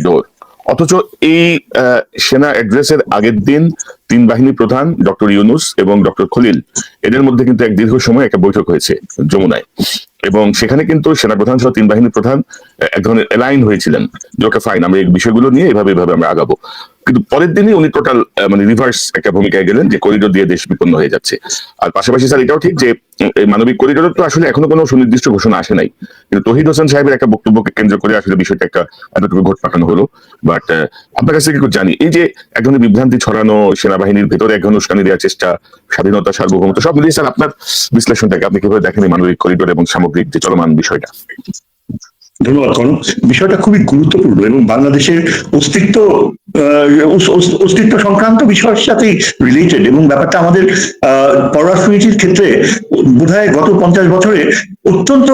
Corridor. অথচ এই সেনা অ্যাড্রেসের আগের দিন তিন বাহিনী প্রধান ডক্টর ইউনুস এবং ডক্টর খলিল এদের মধ্যে কিন্তু এক দীর্ঘ সময় একটা বৈঠক হয়েছে যমুনায়, এবং সেখানে কিন্তু সেনাপ্রধান সহ তিন বাহিনী প্রধান এক ধরনের অ্যালাইন হয়েছিলেন যে ওকে ফাইন, আমরা এই বিষয়গুলো নিয়ে এভাবে আমরা আগাবো। কিন্তু পরের দিনই উনি টোটাল মানে রিভার্স একটা ভূমিকায় গেলেন যে করিডোর দিয়ে দেশ বিপন্ন হয়ে যাচ্ছে। আর পাশাপাশি স্যার এটাও ঠিক যে এই মানবিক করিডোরের তো আসলে এখনো কোনো সুনির্দিষ্ট ঘোষণা আসে নাই, কিন্তু তৌহিদ হোসেন সাহেবের একটা বক্তব্যকে কেন্দ্র করে আসলে বিষয়টা একটা এতটুকু ঘট পাঠানো হলো। বাট আপনার কাছ থেকে জানি এই যে এক ধরনের বিভ্রান্তি ছড়ানো, সেনাবাহিনীর ভেতরে এক ধরনের উস্কানি দেওয়ার চেষ্টা, স্বাধীনতা সার্বভৌমত্ব সব মিলিয়ে স্যার আপনার বিশ্লেষণটাকে আপনি কিভাবে দেখেন এই মানবিক করিডোর এবং সামগ্রিক যে চলমান বিষয়টা? ধন্যবাদ কনক। বিষয়টা খুবই গুরুত্বপূর্ণ এবং বাংলাদেশের অস্তিত্ব সংক্রান্ত বিষয়ের সাথেই রিলেটেড, এবং ব্যাপারটা আমাদের পররাষ্ট্রনীতির ক্ষেত্রে বোধহয় গত 50 বছরে অত্যন্ত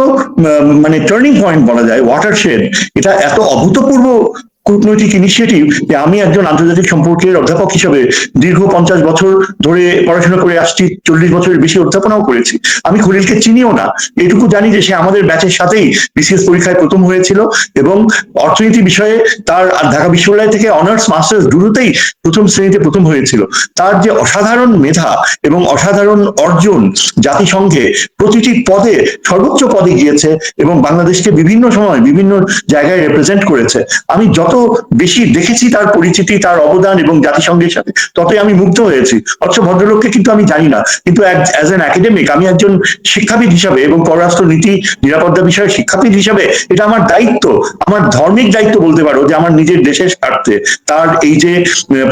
মানে টার্নিং পয়েন্ট বলা যায়, ওয়াটারশেড। এটা এত অভূতপূর্ব কূটনৈতিক ইনিশিয়েটিভ যে আমি একজন আন্তর্জাতিক সম্পর্কের অধ্যাপক হিসেবে দীর্ঘ 50 বছর ধরে পড়াশোনা করে আসছি, 40 বছরের বেশি অধ্যাপনাও করেছি। আমি খলিলকে চিনিও না, এটুকু জানি যে সে আমাদের ব্যাচের সাথেই বিসিএস পরীক্ষায় প্রথম হয়েছিল এবং অর্থনীতি বিষয়ে তার ঢাকা বিশ্ববিদ্যালয় থেকে অনার্স মাস্টার্স দুটোতেই প্রথম শ্রেণীতে প্রথম হয়েছিল। তার যে অসাধারণ মেধা এবং অসাধারণ অর্জন, জাতিসংঘে প্রতিটি পদে সর্বোচ্চ পদে গিয়েছে এবং বাংলাদেশকে বিভিন্ন সময় বিভিন্ন জায়গায় রিপ্রেজেন্ট করেছে। আমি যত বেশি দেখেছি তার পরিচিতি, তার অবদান এবং জাতিসংঘের সাথে, ততই আমি মুগ্ধ হয়েছি। অথচ ভদ্রলোককে কিন্তু আমি জানি না, কিন্তু অ্যাজ অ্যান একাডেমিক, আমি একজন শিক্ষাবিদ হিসাবে এবং পররাষ্ট্র নীতি নিরাপত্তা বিষয়ে শিক্ষাবিদ হিসাবে এটা আমার দায়িত্ব, আমার ধর্মিক দায়িত্ব বলতে পারো, যে আমার নিজের দেশের স্বার্থে তার এই যে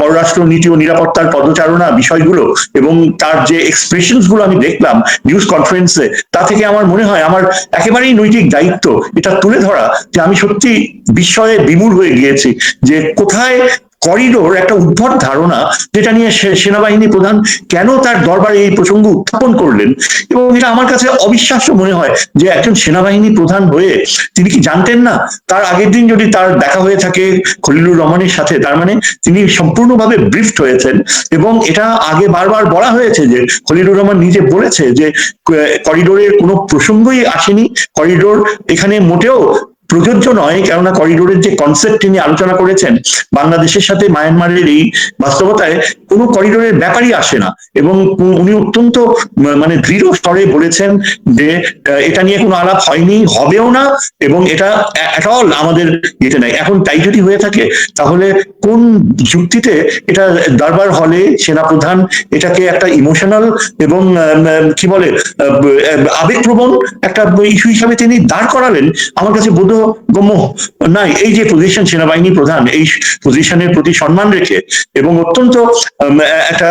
পররাষ্ট্র নীতি ও নিরাপত্তার পদচারণা বিষয়গুলো এবং তার যে এক্সপ্রেশনস গুলো আমি দেখলাম নিউজ কনফারেন্সে, তা থেকে আমার মনে হয় আমার একেবারেই নৈতিক দায়িত্ব এটা তুলে ধরা যে আমি সত্যি বিস্ময়ে বিমূঢ় হয়ে গিয়েছি যে কোথায় করিডোর, একটা উদ্ভট ধারণা যেটা নিয়ে সেনাবাহিনী প্রধান কেন তার দরবারে এই প্রসঙ্গ উত্থাপন করলেন। এবং এটা আমার কাছে অবিশ্বাস্য মনে হয় যে একজন সেনাবাহিনী প্রধান হয়ে তিনি কি জানতেন না তার আগের দিন যদি তার দেখা হয়ে থাকে খলিলুর রহমানের সাথে, তার মানে তিনি সম্পূর্ণভাবে ব্রিফড হয়েছেন। এবং এটা আগে বারবার বলা হয়েছে যে খলিলুর রহমান নিজে বলেছে যে করিডোরের কোনো প্রসঙ্গই আসেনি, করিডোর এখানে মোটেও প্রযোজ্য নয়, কেননা করিডোরের যে কনসেপ্ট তিনি আলোচনা করেছেন বাংলাদেশের সাথে মায়ানমারের এই বাস্তবতায় কোনো করিডোরের ব্যাপারই আসে না। এবং উনি অত্যন্ত মানে দৃঢ় স্তরে বলেছেন যে এটা নিয়ে কোনো আলাপ হয়নি, হবেও না, এবং এটা এট অল আমাদের ইয়েতে নাই। এখন তাই যদি হয়ে থাকে তাহলে কোন যুক্তিতে এটা দরবার হলে সেনাপ্রধান এটাকে একটা ইমোশনাল এবং কি বলে আবেগপ্রবণ একটা ইস্যু হিসাবে তিনি দাঁড় করালেন? আমার কাছে বোধগম্য নাই। এই যে পজিশন সেনাবাহিনী প্রধান, এই পজিশনের প্রতি সম্মান রেখে এবং অত্যন্ত একটা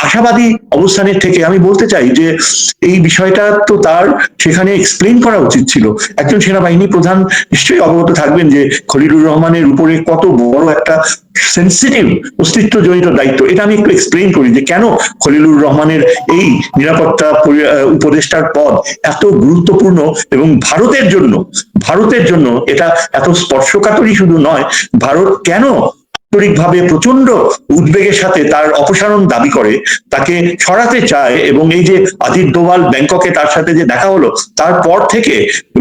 আশাবাদী অবস্থানের থেকে আমি বলতে চাই যে এই বিষয়টা তো তার সেখানে এক্সপ্লেন করা উচিত ছিল। একজন সেনাবাহিনী প্রধান নিশ্চয়ই অবগত থাকবেন যে খলিলুর রহমানের উপরে কত বড় একটা সেন্সিটিভ অস্তিত্বজনিত দায়িত্ব। এটা আমি একটু এক্সপ্লেন করি যে কেন খলিলুর রহমানের এই নিরাপত্তা উপদেষ্টার পদ এত গুরুত্বপূর্ণ এবং ভারতের জন্য এটা এত স্পর্শকাতরই শুধু নয়, ভারত কেন আন্তরিকভাবে প্রচন্ড উদ্বেগের সাথে তার অপসারণ দাবি করে, তাকে সরাতে চায়। এবং এই যে অজিত দোভাল ব্যাংককে তার সাথে যে দেখা হলো, তারপর থেকে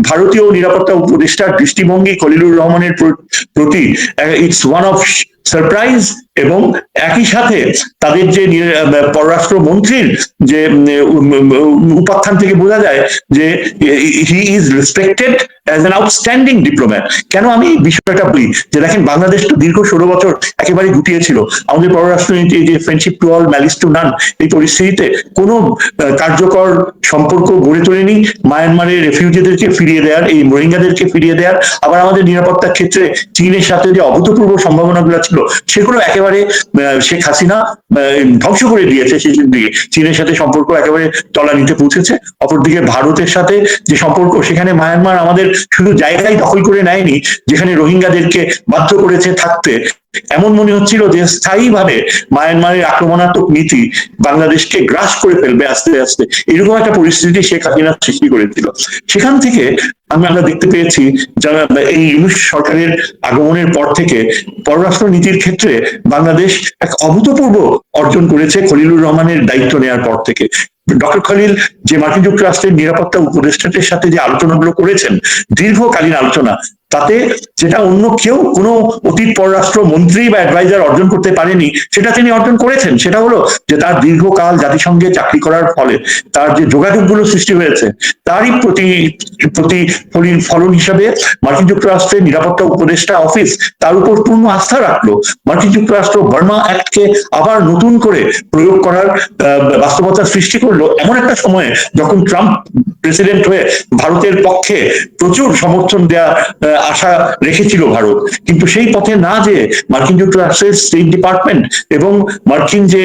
ভারতীয় নিরাপত্তা উপদেষ্টার দৃষ্টিভঙ্গি খলিলুর রহমানের প্রতি ইটস ওয়ান অফ সারপ্রাইজ। এবং একই সাথে তাদের যে পররাষ্ট্র মন্ত্রীর যে উপাখ্যান থেকে বোঝা যায় যে he is respected as an outstanding diplomat. কেন আমি বিষয়টা বলি যে দেখেন, বাংলাদেশ তো দীর্ঘ 16 বছর একেবারে গুটিয়ে ছিল। আমাদের পররাষ্ট্রনীতি যে friendship to all malice two নান, এই পরিস্থিতিতে কোনো কার্যকর সম্পর্ক গড়ে তোলেনি। মায়ানমারের রেফিউজিদেরকে ফিরিয়ে দেওয়ার, এই রোহিঙ্গাদেরকে ফিরিয়ে দেওয়ার, আবার আমাদের নিরাপত্তার ক্ষেত্রে চীনের সাথে যে অভূতপূর্ব সম্ভাবনাগুলো ছিল সেগুলো একেবারে শেখ হাসিনা ধ্বংস করে দিয়েছে। শেষের দিকে চীনের সাথে সম্পর্ক একেবারে তলানিতে পৌঁছেছে। অপরদিকে ভারতের সাথে যে সম্পর্ক, সেখানে মায়ানমার আমাদের শুধু জায়গায় দখল করে নেয়নি, যেখানে রোহিঙ্গাদেরকে বাধ্য করেছে থাকতে। এমন মনে হচ্ছিল যে স্থায়ীভাবে মায়ানমারের আক্রমণাত্মক নীতি বাংলাদেশকে গ্রাস করে ফেলবে আস্তে আস্তে, এরকম একটা পরিস্থিতি শেখ হাসিনা সৃষ্টি করেছিল। সেখান থেকে আমরা দেখতে পেয়েছি যারা এই ইউনুস সরকারের আগমনের পর থেকে পররাষ্ট্র নীতির ক্ষেত্রে বাংলাদেশ এক অভূতপূর্ব অর্জন করেছে খলিলুর রহমানের দায়িত্ব নেওয়ার পর থেকে। ডক্টর খলিল যে মার্কিন যুক্তরাষ্ট্রের নিরাপত্তা উপদেষ্টাদের সাথে যে আলোচনাগুলো করেছেন, দীর্ঘকালীন আলোচনা, তাতে যেটা অন্য কেউ কোনো অতীত পররাষ্ট্র মন্ত্রী বা অ্যাডভাইজার অর্জন করতে পারেনি, সেটা তিনি অর্জন করেছেন। সেটা হলো যে তার দীর্ঘকাল জাতিসংঘে চাকরি করার ফলে তার যে যোগাযোগগুলো সৃষ্টি হয়েছে, তারই ফলন হিসাবে মার্কিন যুক্তরাষ্ট্রের নিরাপত্তা উপদেষ্টা অফিস তার উপর পূর্ণ আস্থা রাখলো। মার্কিন যুক্তরাষ্ট্র বার্মা অ্যাক্টকে আবার নতুন করে প্রয়োগ করার বাস্তবতা সৃষ্টি করলো এমন একটা সময়ে, যখন ট্রাম্প প্রেসিডেন্ট হয়ে ভারতের পক্ষে প্রচুর সমর্থন দেয়া আশা রেখেছিল ভারত। কিন্তু সেই পথে না যেয়ে মার্কিন যুক্তরাষ্ট্রের স্টেট ডিপার্টমেন্ট এবং মার্কিন যে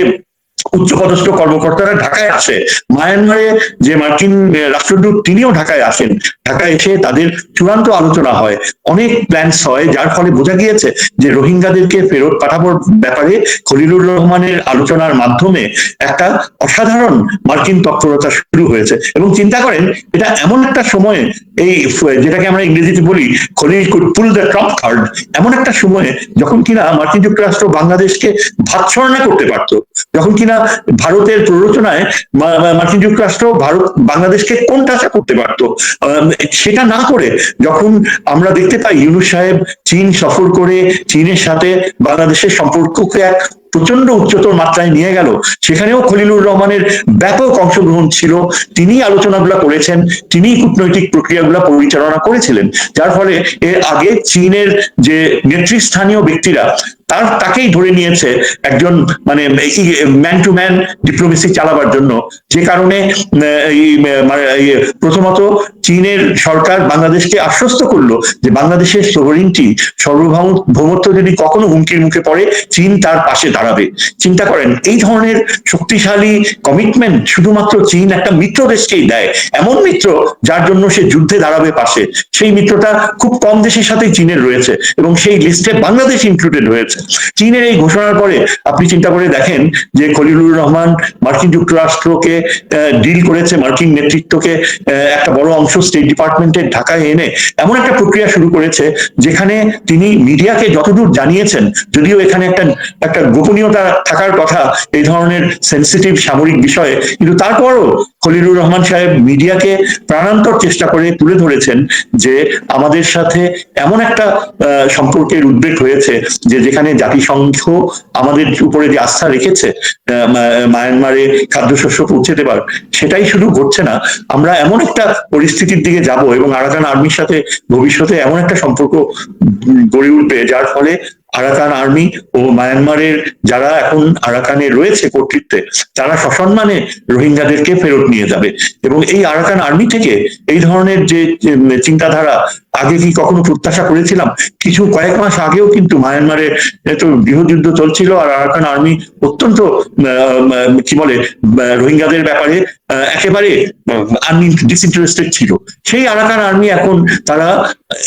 উচ্চপদস্থ কর্মকর্তারা ঢাকায় আসে, মায়ানমারে যে মার্কিন রাষ্ট্রদূত তিনিও ঢাকায় আসেন, ঢাকায় এসে তাদের চূড়ান্ত আলোচনা হয়, অনেক প্ল্যানস হয়, যার ফলে বোঝা গিয়েছে যে রোহিঙ্গাদেরকে ফেরত পাঠানোর ব্যাপারে খলিলুর রহমানের আলোচনার মাধ্যমে একটা অসাধারণ মার্কিন তৎপরতা শুরু হয়েছে। এবং চিন্তা করেন, এটা এমন একটা সময়ে, এই যেটাকে আমরা ইংরেজিতে বলি Khalil could pull the Trump card, এমন একটা সময়ে যখন কিনা মার্কিন যুক্তরাষ্ট্র বাংলাদেশকে ভাতছড়না করতে পারতো, যখন কিনা ভারতের প্ররোচনায় মার্কিন যুক্তরাষ্ট্র ভারত বাংলাদেশকে কোণঠাসা করতে পারতো, সেটা না করে যখন আমরা দেখতে পাই ইউনূস সাহেব চীন সফর করে চীনের সাথে বাংলাদেশের সম্পর্ককে এক প্রচন্ড উচ্চতর মাত্রায় নিয়ে গেল, সেখানেও খলিলুর রহমানের ব্যাপক অংশগ্রহণ ছিল। তিনি আলোচনাগুলো করেছেন, তিনি কূটনৈতিক প্রক্রিয়াগুলো পরিচালনা করেছিলেন, যার ফলে এর আগে চীনের যে নেতৃস্থানীয় ব্যক্তিরা তাকেই ধরে নিয়েছে একজন মানে ম্যান টু ম্যান ডিপ্লোমেসি চালাবার জন্য। যে কারণে প্রথমত চীনের সরকার বাংলাদেশকে আশ্বস্ত করলো যে বাংলাদেশের সোভারেনিটি, সার্বভৌমত্ব যদি কখনো হুমকির মুখে পড়ে, চীন তার পাশে দাঁড়াবে। চিন্তা করেন, এই ধরনের শক্তিশালী কমিটমেন্ট শুধুমাত্র চীন একটা মিত্র দেশকেই দেয়, এমন মিত্র যার জন্য সে যুদ্ধে দাঁড়াবে পাশে। সেই মিত্রটা খুব কম দেশের সাথেই চীনের রয়েছে, এবং সেই লিস্টে বাংলাদেশ ইনক্লুডেড হয়েছে। চীনের এই ঘোষণার পরে আপনি চিন্তা করে দেখেন যে খলিলুর রহমান মার্কিন যুক্তরাষ্ট্রকে ডিল করেছে, মার্কিন নেতৃত্বকে একটা বড় অংশ স্টেট ডিপার্টমেন্টের ঢাকায় এনে এমন একটা প্রক্রিয়া শুরু করেছে, যেখানে তিনি মিডিয়াকে যতদূর জানিয়েছেন, যদিও এখানে একটা গোপনীয়তা থাকার কথা এই ধরনের সেন্সিটিভ সামরিক বিষয়ে, কিন্তু তারপরও খলিলুর রহমান সাহেব মিডিয়াকে প্রাণান্তর চেষ্টা করে তুলে ধরেছেন যে আমাদের সাথে এমন একটা সম্পর্কের উদ্বেগ হয়েছে যে যেখানে জাতিসংঘ আমাদের উপরে যে আস্থা রেখেছে মায়ানমারে খাদ্যশস্য পৌঁছে দেবার, সেটাই শুধু ঘটছে না, আমরা এমন একটা পরিস্থিতির দিকে যাব এবং আরাকান আর্মির সাথে ভবিষ্যতে এমন একটা সম্পর্ক গড়ে উঠবে, যার ফলে আরাকান আর্মি ও মায়ানমারের যারা এখন আরাকানে রয়েছে কর্তৃত্বে, তারা সসম্মানে রোহিঙ্গাদেরকে ফেরত নিয়ে যাবে। এবং এই আরাকান আর্মি থেকে এই ধরনের যে চিন্তাধারা আগে কি কখনো প্রত্যাশা করেছিলাম? কয়েক মাস আগেও কিন্তু মায়ানমারে তো গৃহযুদ্ধ চলছিল, আর আরাকান আর্মি অত্যন্ত কি বলে রোহিঙ্গাদের ব্যাপারে একেবারে ডিসইন্টারেস্টেড ছিল। সেই আরাকান আর্মি এখন তারা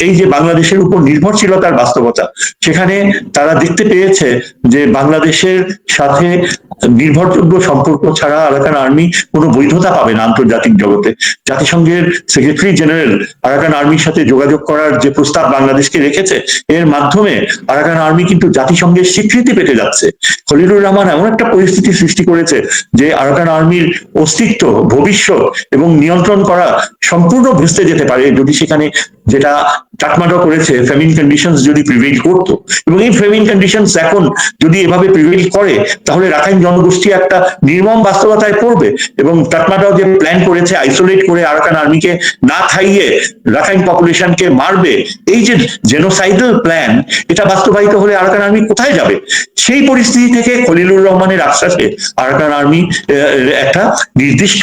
এই যে বাংলাদেশের উপর নির্ভরশীলতার বাস্তবতা, সেখানে তারা দেখতে পেয়েছে যে বাংলাদেশের সাথে নির্ভরযোগ্য সম্পর্ক ছাড়া আরাকান আর্মি কোনো বৈধতা পাবে না আন্তর্জাতিক জগতে। জাতিসংঘের সেক্রেটারি জেনারেল আরাকান আর্মির সাথে যোগাযোগ করার যে প্রস্তাব বাংলাদেশকে রেখেছে, এর মাধ্যমে আরাকান আর্মি কিন্তু জাতিসংঘের স্বীকৃতি পেতে যাচ্ছে। খলিলুর রহমান এমন একটা পরিস্থিতি সৃষ্টি করেছে যে আরাকান আর্মির অস্তিত্ব, ভবিষ্যৎ এবং নিয়ন্ত্রণ করা সম্পূর্ণ ভেস্তে যেতে পারে যদি সেখানে, যেটা কাঠমান্ডু করেছে, ফেমিন কন্ডিশনস যদি প্রিভেইল করতো। এবং এই ফেমিন কন্ডিশনস এখন যদি এভাবে প্রিভেইল করে, তাহলে রাখাইন জনগোষ্ঠী একটা নির্মম বাস্তবতায় পড়বে। এবং কাঠমান্ডু যে প্ল্যান করেছে আইসোলেট করে আরাকান আর্মিকে না খাইয়ে রাখাইন পপুলেশনকে মারবে, এই যে জেনোসাইডাল প্ল্যান, এটা বাস্তবায়িত হলে আরাকান আর্মি কোথায় যাবে? সেই পরিস্থিতি থেকে খলিলুর রহমানের আশ্বাসে আরাকান আর্মি একটা নির্দিষ্ট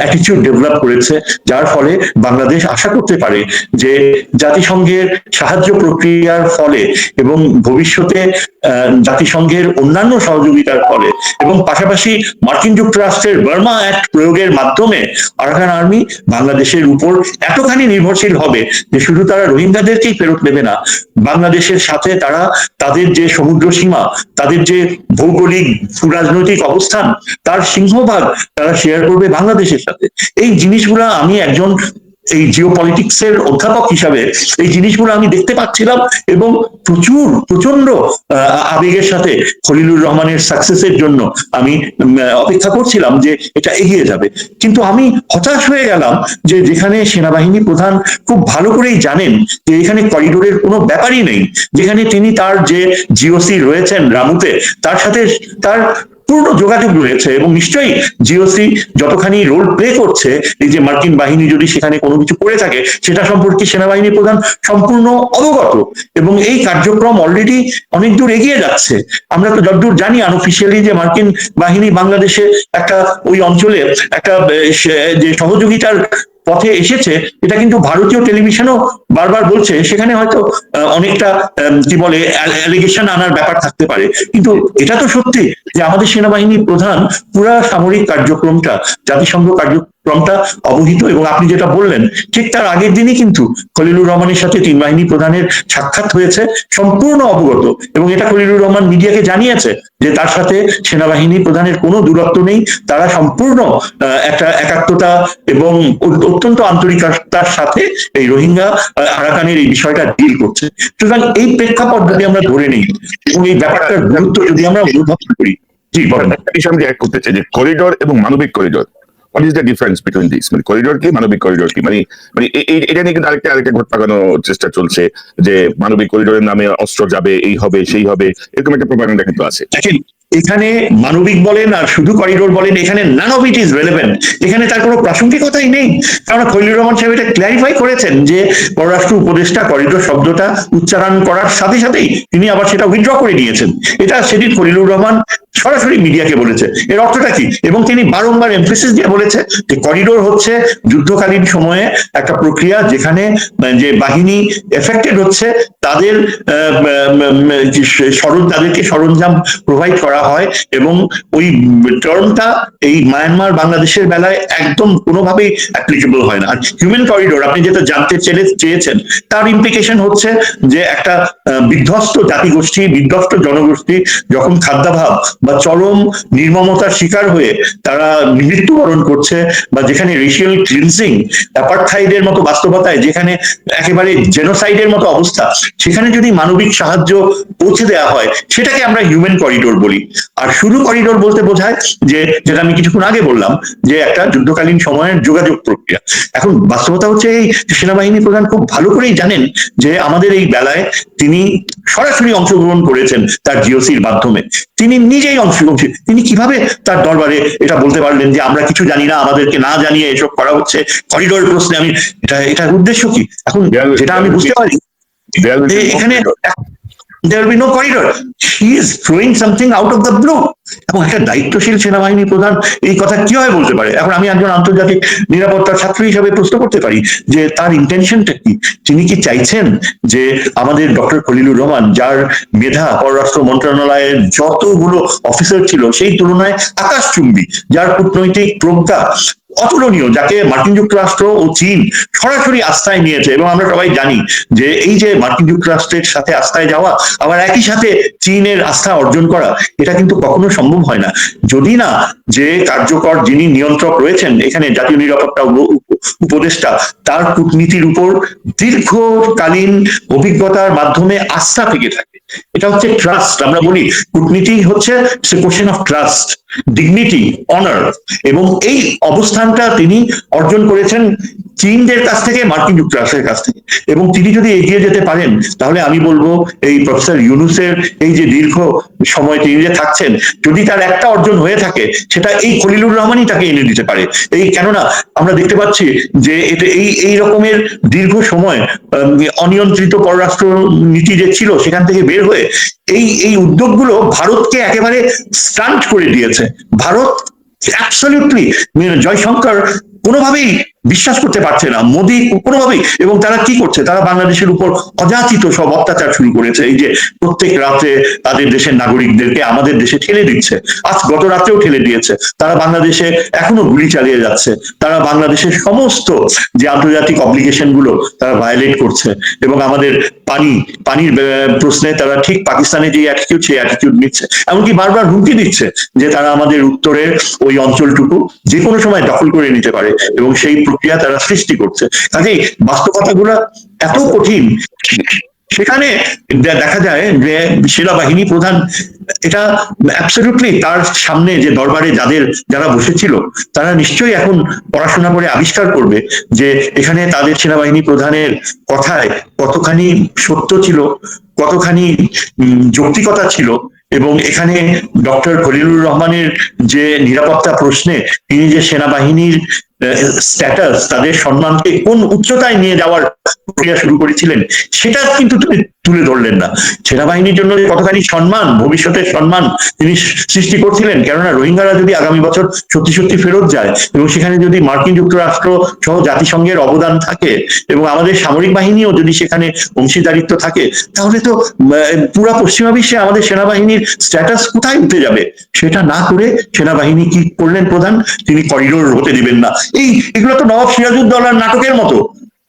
অ্যাটিটিউড ডেভেলপ করেছে, যার ফলে বাংলাদেশ আশা করতে পারে যে জাতিসংঘের সাহায্য প্রক্রিয়ার ফলে এবং ভবিষ্যতে জাতিসংঘের অন্যান্য সহযোগিতার ফলে এবং পাশাপাশি মার্কিন যুক্তরাষ্ট্রের বার্মা অ্যাক্ট প্রয়োগের মাধ্যমে আরাকান আর্মি বাংলাদেশের উপর এতখানি নির্ভরশীল হবে যে শুধু তারা রোহিঙ্গাদেরকেই ফেরত নেবে না, বাংলাদেশের সাথে তারা তাদের যে সমুদ্র সীমা, তাদের যে ভৌগোলিক রাজনৈতিক অবস্থান, তার সিংহভাগ তারা শেয়ার করবে বাংলাদেশের সাথে। এই জিনিসগুলা আমি একজন এই জিওপলিটিক্সের অধ্যাপক হিসাবে এই জিনিসগুলো আমি দেখতে পাচ্ছিলাম, এবং প্রচন্ড আবেগের সাথে খলিলুর রহমানের সাকসেসের জন্য আমি অপেক্ষা করছিলাম যে এটা এগিয়ে যাবে। কিন্তু আমি হতাশ হয়ে গেলাম যে যেখানে সেনাবাহিনী প্রধান খুব ভালো করেই জানেন যে এখানে করিডোরের কোনো ব্যাপারই নেই, যেখানে তিনি তার যে জিওসি রয়েছেন রামুতে তার সাথে তার পূর্ণ যোগাযোগ রয়েছে, এবং নিশ্চয়ই জিওসি যতখানি রোল প্লে করছে এই যে মার্কিন বাহিনী যদি সেখানে কোনো কিছু করে থাকে সেটা সম্পর্কে সেনাবাহিনী প্রধান সম্পূর্ণ অবগত, এবং এই কার্যক্রম অলরেডি অনেক দূর এগিয়ে যাচ্ছে। আমরা তো যতদূর জানি আনঅফিসিয়ালি যে মার্কিন বাহিনী বাংলাদেশে একটা ওই অঞ্চলে একটা যে সহযোগিতার পথে এসেছে, এটা কিন্তু ভারতীয় টেলিভিশনও বারবার বলছে। সেখানে হয়তো অনেকটা কি বলে অ্যালিগেশন আনার ব্যাপার থাকতে পারে, কিন্তু এটা তো সত্যি যে আমাদের সেনাবাহিনী প্রধান পুরা সামরিক কার্যক্রমটা, জাতিসংঘ কার্যক্রমটা অবহিত। এবং আপনি যেটা বললেন ঠিক তার আগের দিনই কিন্তু খলিলুর রহমানের সাথে তিন বাহিনী প্রধানের সাক্ষাৎ হয়েছে, সম্পূর্ণ অবগত, এবং এটা খলিলুর রহমান মিডিয়াকে জানিয়েছে যে তার সাথে সেনাবাহিনী প্রধানের কোনো দূরত্ব নেই, তারা সম্পূর্ণ একটা একাত্মতা এবং অত্যন্ত আন্তরিকতার সাথে এই রোহিঙ্গা আরাকানের এই বিষয়টা ডিল করছে। সুতরাং এই প্রেক্ষাপট যদি আমরা ধরে নিই এবং এই ব্যাপারটার গুরুত্ব যদি আমরা অনুভব করি। জি বলেন। একটা বিষয় আমি অ্যাড করতে চাই যে করিডোর এবং মানবিক corridor, what is the difference between this? মানে করিডোর কি, মানবিক করিডোর কি? মানে মানে এটা নিয়ে কিন্তু আরেকটা ঘট পাকানোর চেষ্টা চলছে যে মানবিক করিডোরের নামে অস্ত্র যাবে, এই হবে সেই হবে, এরকম একটা প্রপাগান্ডা কিন্তু আছে। এখানে মানবিক বলেন আর শুধু করিডোর বলেন, এখানে none of it is relevant, এখানে তার কোনো প্রাসঙ্গিকতাই নেই। কারণ খলিলুর রহমান সাহেব এটা ক্ল্যারিফাই করেছেন যে পররাষ্ট্র উপদেষ্টা করিডোর শব্দটা উচ্চারণ করার সাথে সাথেই তিনি আবার সেটা উইথড্র করে নিয়েছেন। এটা সেদিন খলিলুর রহমান সরাসরি মিডিয়াকে বলেছে। এর অর্থটা কি? এবং তিনি বারংবার এমফেসিস দিয়ে বলেছে যে করিডোর হচ্ছে যুদ্ধকালীন সময়ে একটা প্রক্রিয়া যেখানে যে বাহিনী এফেক্টেড হচ্ছে তাদের তাদেরকে সরঞ্জাম প্রোভাইড করা হয়, এবং ওই টার্মটা এই মায়ানমার বাংলাদেশের বেলায় একদম কোনোভাবেই অ্যাপ্লিকেবল হয় না। আর হিউম্যান করিডোর আপনি যেটা জানতে চেয়েছেন তার ইমপ্লিকেশন হচ্ছে যে একটা বিধ্বস্ত জাতিগোষ্ঠী, বিধ্বস্ত জনগোষ্ঠী যখন খাদ্যাভাব বা চরম নির্মমতার শিকার হয়ে তারা মৃত্যুবরণ করছে, বা যেখানে রেশিয়াল ক্লিনজিং, অ্যাপার্থাইডের মতো বাস্তবতায়, যেখানে একেবারে জেনোসাইডের মতো অবস্থা, সেখানে যদি মানবিক সাহায্য পৌঁছে দেওয়া হয় সেটাকে আমরা হিউম্যান করিডোর বলি। আর শুধু করিডোর বলতে বোঝায় যে, যেটা আমি কিছুক্ষণ আগে বললাম, যে একটা যুদ্ধকালীন সময়ের যোগাযোগ প্রক্রিয়া। এখন বাস্তবতা হচ্ছে এই সেনাবাহিনী প্রধান খুব ভালো করেই জানেন যে আমাদের এই বেলায় তিনি সরাসরি অংশগ্রহণ করেছেন তার জিওসির মাধ্যমে, তিনি নিজেই অংশগ্রহণ। তিনি কিভাবে তার দরবারে এটা বলতে পারলেন যে আমরা কিছু জানি না, আমাদেরকে না জানিয়ে এসব করা হচ্ছে করিডোরের প্রশ্নে? আমি এটার উদ্দেশ্য কি? এখন যেটা আমি বুঝতে পারি এখানে there will be no corridor. He is throwing something out of the blue. এবং একটা দায়িত্বশীল সেনাবাহিনী প্রধান এই কথা কিভাবে বলতে পারে? এখন আমি একজন আন্তর্জাতিক নিরাপত্তার ছাত্র হিসাবে প্রশ্ন করতে পারি যে তার ইন্টেনশনটা কি? তিনি কি চাইছেন যে আমাদের ডক্টর খলিলুর রহমান, যার মেধা পররাষ্ট্র মন্ত্রণালয়ের যতগুলো অফিসার ছিল সেই তুলনায় আকাশচুম্বী, যার কূটনৈতিক প্রজ্ঞা অতুলনীয়, যাকে মার্কিন যুক্তরাষ্ট্র ও চীন সরাসরি আস্থায় নিয়েছে, এবং আমরা সবাই জানি যে এই যে মার্কিন যুক্তরাষ্ট্রের সাথে আস্থায় যাওয়া আবার একই সাথে চীনের আস্থা অর্জন করা, এটা কিন্তু কখনো সম্ভব হয় না যদি না যে কার্যকর যিনি নিয়ন্ত্রক রয়েছেন এখানে জাতীয় নিরাপত্তা উপদেষ্টা, তার কূটনীতির উপর দীর্ঘকালীন অভিজ্ঞতার মাধ্যমে আস্থা থেকে থাকে। এটা হচ্ছে ট্রাস্ট। আমরা বলি কূটনীতি হচ্ছে question of trust, dignity, honour, এবং এই অবস্থানটা তিনি অর্জন করেছেন চীনদের কাছ থেকে, মার্কিন যুক্তরাষ্ট্রের কাছ থেকে। এবং তিনি যদি এগিয়ে যেতে পারেন তাহলে আমি বলবো এই প্রফেসর ইউনুসের এই যে দীর্ঘ সময় তিনি যে থাকছেন, যদি তার একটা অর্জন হয়ে থাকে সেটা এই খলিলুর রহমানই তাকে এনে দিতে পারে। এই কেননা আমরা দেখতে পাচ্ছি যে এটা এই রকমের দীর্ঘ সময় অনিয়ন্ত্রিত পররাষ্ট্র নীতি যে ছিল সেখান থেকে বের হয়ে এই উদ্যোগগুলো ভারতকে একেবারে স্টান্ট করে দিয়েছে। ভারত অ্যাবসলিউটলি, জয়শঙ্কর কোনোভাবেই বিশ্বাস করতে পারছে না, মোদী কোনোভাবেই। এবং তারা কি করছে? তারা বাংলাদেশের উপর অযাচিত সব অত্যাচার শুরু করেছে। এই যে প্রত্যেক রাতে তাদের দেশের নাগরিকদেরকে আমাদের দেশে ঠেলে দিচ্ছে, আজ গত রাতেও ঠেলে দিয়েছে। তারা বাংলাদেশে এখনো গুলি চালিয়ে যাচ্ছে, তারা বাংলাদেশের সমস্ত যে আন্তর্জাতিক অব্লিগেশন গুলো তারা ভায়োলেট করছে, এবং আমাদের পানির প্রশ্নে তারা ঠিক পাকিস্তানের যে অ্যাটিটিউড সেই অ্যাটিটিউড নিচ্ছে। এমনকি বারবার হুমকি দিচ্ছে যে তারা আমাদের উত্তরের ওই অঞ্চলটুকু যে কোনো সময় দখল করে নিতে পারে, এবং সেই প্রক্রিয়া তারা সৃষ্টি করছে। কাজেই বাস্তবতাগুলো এত কঠিন, সেখানে দেখা যায় যে সেনাবাহিনী প্রধান এটা অ্যাবসলিউটলি তার সামনে যে দরবারে যারা বসেছিল তারা নিশ্চয়ই এখন পড়াশোনা করে আবিষ্কার করবে যে এখানে তাদের সেনাবাহিনী প্রধানের কথায় কতখানি সত্য ছিল, কতখানি যৌক্তিকতা ছিল, এবং এখানে ডক্টর খলিলুর রহমানের যে নিরাপত্তা প্রশ্নে তিনি যে সেনাবাহিনীর স্ট্যাটাস, তাদের সম্মানকে কোন উচ্চতায় নিয়ে যাওয়ার প্রক্রিয়া শুরু করেছিলেন সেটা কিন্তু তুলে ধরলেন না। সেনাবাহিনীর জন্য কতখানি সম্মান, ভবিষ্যতের সম্মান তিনি সৃষ্টি করছিলেন, কেননা রোহিঙ্গারা যদি আগামী বছর সত্যি সত্যি ফেরত যায় এবং সেখানে যদি মার্কিন যুক্তরাষ্ট্র সহ জাতিসংঘের অবদান থাকে এবং আমাদের সামরিক বাহিনীও যদি সেখানে অংশীদারিত্ব থাকে, তাহলে তো পুরা পশ্চিমা বিশ্বে আমাদের সেনাবাহিনীর স্ট্যাটাস কোথায় উঠে যাবে। সেটা না করে সেনাবাহিনী কি করলেন প্রধান, তিনি করিডোর হতে দিবেন না। এগুলো তো নবাব সিরাজউদ্দৌলার নাটকের মতো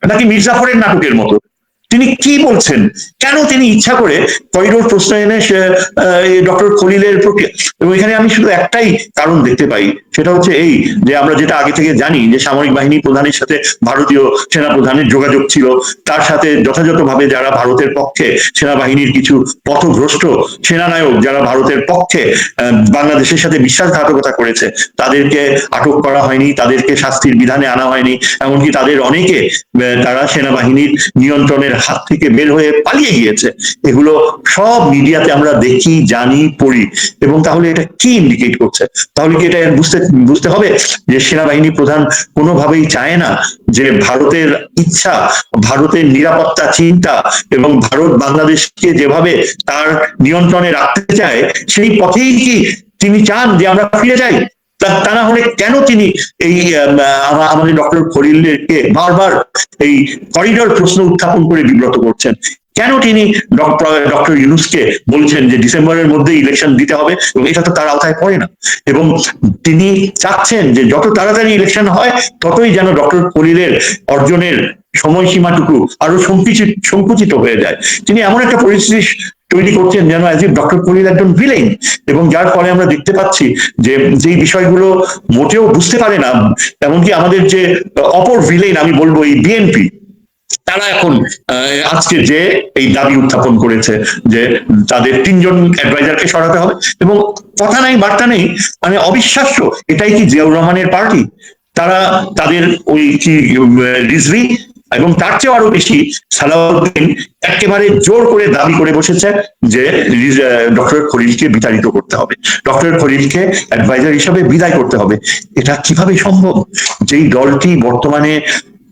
নাকি মির্জাফরের নাটকের মতো। তিনি কি বলছেন, কেন তিনি ইচ্ছা করে করিডোর প্রশ্ন এনে ডক্টর খলিলের প্রক্রিয়া। এবং এখানে আমি শুধু একটাই কারণ দেখতে পাই, সেটা হচ্ছে এই যে আমরা যেটা আগে থেকে জানি যে সামরিক বাহিনী প্রধানের সাথে ভারতীয় সেনা প্রধানের যোগাযোগ ছিল, তার সাথে যথাযথভাবে যারা ভারতের পক্ষে সেনাবাহিনীর কিছু পথভ্রষ্ট সেনানায়ক যারা ভারতের পক্ষে বাংলাদেশের সাথে বিশ্বাসঘাতকতা করেছে তাদেরকে আটক করা হয়নি, তাদেরকে শাস্তির বিধানে আনা হয়নি, এমনকি তাদের অনেকে তারা সেনাবাহিনীর নিয়ন্ত্রণের হাত থেকে বের হয়ে পালিয়ে গিয়েছে। এগুলো সব মিডিয়াতে আমরা দেখি, জানি, পড়ি। এবং তাহলে এটা কি ইন্ডিকেট করছে? তাহলে কি এটা বুঝতে হবে যে সেনাবাহিনী প্রধান কোনোভাবেই চায় না যে ভারতের ইচ্ছা, ভারতের নিরাপত্তা চিন্তা এবং ভারত বাংলাদেশকে যেভাবে তার নিয়ন্ত্রণে রাখতে চায় সেই পথেই কি তিনি চান যে আমরা ফিরে যাই? তা না হলে কেন তিনি এই আমাদের ডক্টর খলিলকে বারবার এই করিডোর প্রশ্ন উত্থাপন করে বিব্রত করছেন? কেন তিনি ডক্টর ইউনূসকে বলছেন যে ডিসেম্বরের মধ্যে ইলেকশন দিতে হবে, এবং এটা তো তার আওতায় পড়ে না। এবং তিনি চাচ্ছেন যে যত তাড়াতাড়ি ইলেকশন হয় ততই যেন ডক্টর খলিলের অর্জনের সময়সীমাটুকু আরো সংকুচিত হয়ে যায়। তিনি এমন একটা পরিস্থিতি তৈরি করছেন যেন ডক্টর খলিল একজন ভিলেন, এবং যার ফলে আমরা দেখতে পাচ্ছি যে যেই বিষয়গুলো মোটেও বুঝতে পারে না, এমনকি আমাদের যে অপর ভিলেন আমি বলবো এই বিএনপি, তারা এখন আজকে যে এই দাবি উত্থাপন করেছে যে তাদের 3 জন অ্যাডভাইজারকে সরাতে হবে, এবং কথা নাই বার্তা নেই, মানে অবিশ্বাস্য। এটাই কি জিয়াউর রহমানের পার্টি? তারা তাদের ওই কি রিজভি এবং তার চেয়ে আরো বেশি সালাউদ্দিন একেবারে জোর করে দাবি করে বসেছে যে ডক্টর খলিলকে বিতাড়িত করতে হবে, ডক্টর খলিলকে অ্যাডভাইজার হিসাবে বিদায় করতে হবে। এটা কিভাবে সম্ভব? যেই দলটি বর্তমানে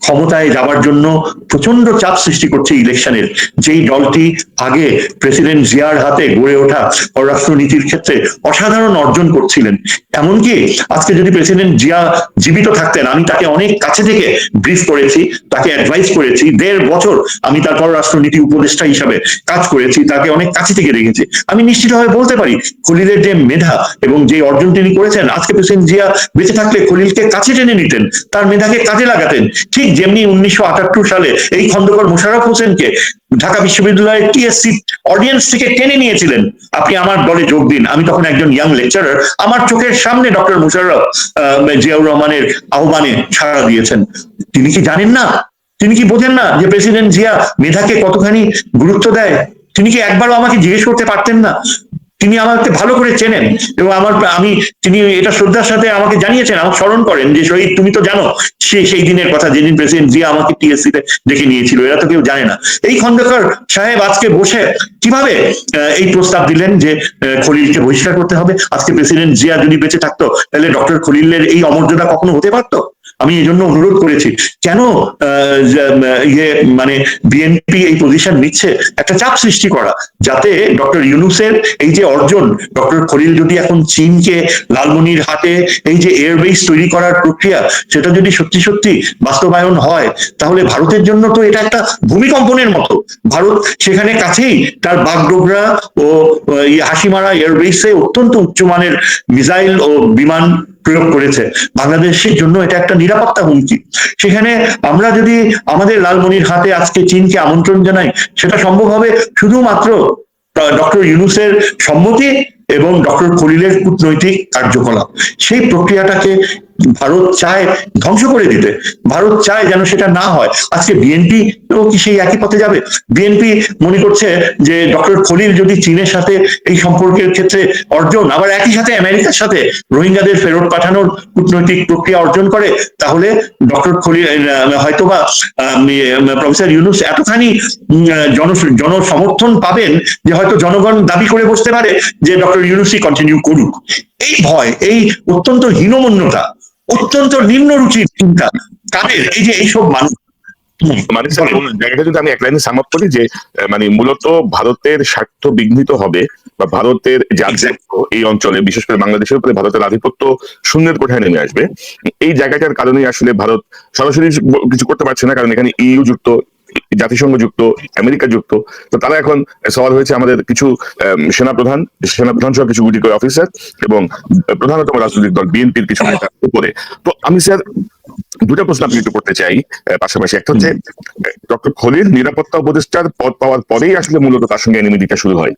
ক্ষমতায় যাওয়ার জন্য প্রচন্ড চাপ সৃষ্টি করছে ইলেকশনের, যেই দলটি আগে প্রেসিডেন্ট জিয়ার হাতে গড়ে ওঠা পররাষ্ট্রনীতির ক্ষেত্রে অসাধারণ অর্জন করছিলেন, এমনকি আজকে যদি প্রেসিডেন্ট জিয়া জীবিত থাকতেন, আমি তাকে অনেক কাছে থেকে ব্রিফ করেছি, তাকে অ্যাডভাইস করেছি, 1.5 বছর আমি তার পররাষ্ট্রনীতি উপদেষ্টা হিসাবে কাজ করেছি, তাকে অনেক কাছে থেকে রেখেছি। আমি নিশ্চিতভাবে বলতে পারি খলিলের যে মেধা এবং যে অর্জন তিনি করেছেন, আজকে প্রেসিডেন্ট জিয়া বেঁচে থাকলে খলিলকে কাছে টেনে নিতেন, তার মেধাকে কাজে লাগাতেন। ঠিক যেমনি 1978 সালে এই খন্দকার মোশাররফ হোসেনকে ঢাকা বিশ্ববিদ্যালয়ের টিএসসি অডিয়েন্স থেকে টেনে নিয়েছিলেন, আপনি আমার দলে যোগ দিন। আমি তখন একজন ইয়াং লেকচারার, আমার চোখের সামনে ডক্টর মোশাররফ জিয়াউর রহমানের আহ্বানে সাড়া দিয়েছেন। তিনি কি জানেন না, তিনি কি বোঝেন না যে প্রেসিডেন্ট জিয়া মেধাকে কতখানি গুরুত্ব দেয়? তিনি কি একবারও আমাকে জিজ্ঞেস করতে পারতেন না? তিনি আমাকে ভালো করে চেনেন এবং তিনি এটা শ্রদ্ধার সাথে আমাকে জানিয়েছেন, আমাকে স্মরণ করেন যে শহীদ তুমি তো জানো সেই দিনের কথা যেদিন প্রেসিডেন্ট জিয়া আমাকে টিএসসি তে ডেকে নিয়েছিল, এরা তো কেউ জানে না। এই খন্দকার সাহেব আজকে বসে কিভাবে এই প্রস্তাব দিলেন যে খলিলকে বহিষ্কার করতে হবে? আজকে প্রেসিডেন্ট জিয়া যদি বেঁচে থাকতো তাহলে ডক্টর খলিলের এই অমর্যাদা কখনো হতে পারতো? আমি এই জন্য অনুরোধ করেছি, কেন মানে বিএনপি এই পজিশন নিচ্ছে, একটা চাপ সৃষ্টি করা, যাতে ডক্টর ইউনূসের এই যে অর্জন, ডক্টর খলিল যদি এখন চীনকে লালমনিরহাটে এই যে এয়ারবেস তৈরি করার প্রক্রিয়া, সেটা যদি সত্যি সত্যি বাস্তবায়ন হয়, তাহলে ভারতের জন্য তো এটা একটা ভূমিকম্পনের মতো। ভারত সেখানে কাছেই তার বাগডোগরা ও হাসিমারা এয়ারবেসে অত্যন্ত উচ্চমানের মিসাইল ও বিমান প্রয়োগ করেছে। বাংলাদেশের জন্য এটা একটা নিরাপত্তা হুমকি। সেখানে আমরা যদি আমাদের লালমনিরহাটে আজকে চীনকে আমন্ত্রণ জানাই, সেটা সম্ভব হবে শুধুমাত্র ডক্টর ইউনূসের সম্মতি এবং ডক্টর খলিলের কূটনৈতিক কার্যকলাপ। সেই প্রক্রিয়াটাকে ভারত চায় ধ্বংস করে দিতে, ভারত চায় যেন সেটা না হয়। আজকে বিএনপি কি সেই একই পথে যাবে? বিএনপি মনে করছে যে ডক্টর খলিল যদি চীনের সাথে এই সম্পর্কের ক্ষেত্রে অর্জন, আবার একই সাথে আমেরিকার সাথে রোহিঙ্গাদের ফেরত পাঠানোর কূটনৈতিক প্রক্রিয়া অর্জন করে, তাহলে ডক্টর খলিল হয়তোবা প্রফেসর ইউনূস এতখানি জনসমর্থন পাবেন যে হয়তো জনগণ দাবি করে বসতে পারে যে ডক্টর ইউনূসই কন্টিনিউ করুক। এই ভয়, এই অত্যন্ত হীনমন্যতা, অত্যন্ত নিম্ন রুচির চিন্তা তাদের, এই যে এইসব মানুষ। মানে জায়গাটা যদি আমি এক লাইনে সাম আপ করি যে মানে মূলত ভারতের স্বার্থ বিঘ্নিত হবে বা ভারতের যে আধিপত্য এই অঞ্চলে, বিশেষ করে বাংলাদেশের উপরে ভারতের আধিপত্য শূন্যের কোঠায় নেমে আসবে। এই জায়গাটার কারণে আসলে ভারত সরাসরি কিছু করতে পারছে না, কারণ এখানে ইউ যুক্ত, জাতিসংঘ যুক্ত, আমেরিকা যুক্ত। তো তারা এখন সওয়াল হয়েছে আমাদের কিছু সেনাপ্রধান সহ কিছু গুটি করে অফিসার এবং প্রধানতম রাজনৈতিক দল বিএনপির কিছু নেতার উপরে। তো আমি স্যার দুটা প্রশ্ন আপনি একটু করতে চাই পাশাপাশি। একটা হচ্ছে ডক্টর খলিল নিরাপত্তা উপদেষ্টার পদ পাওয়ার পরেই আসলে মূলত তার সঙ্গে এনিমিটিটা শুরু হয়।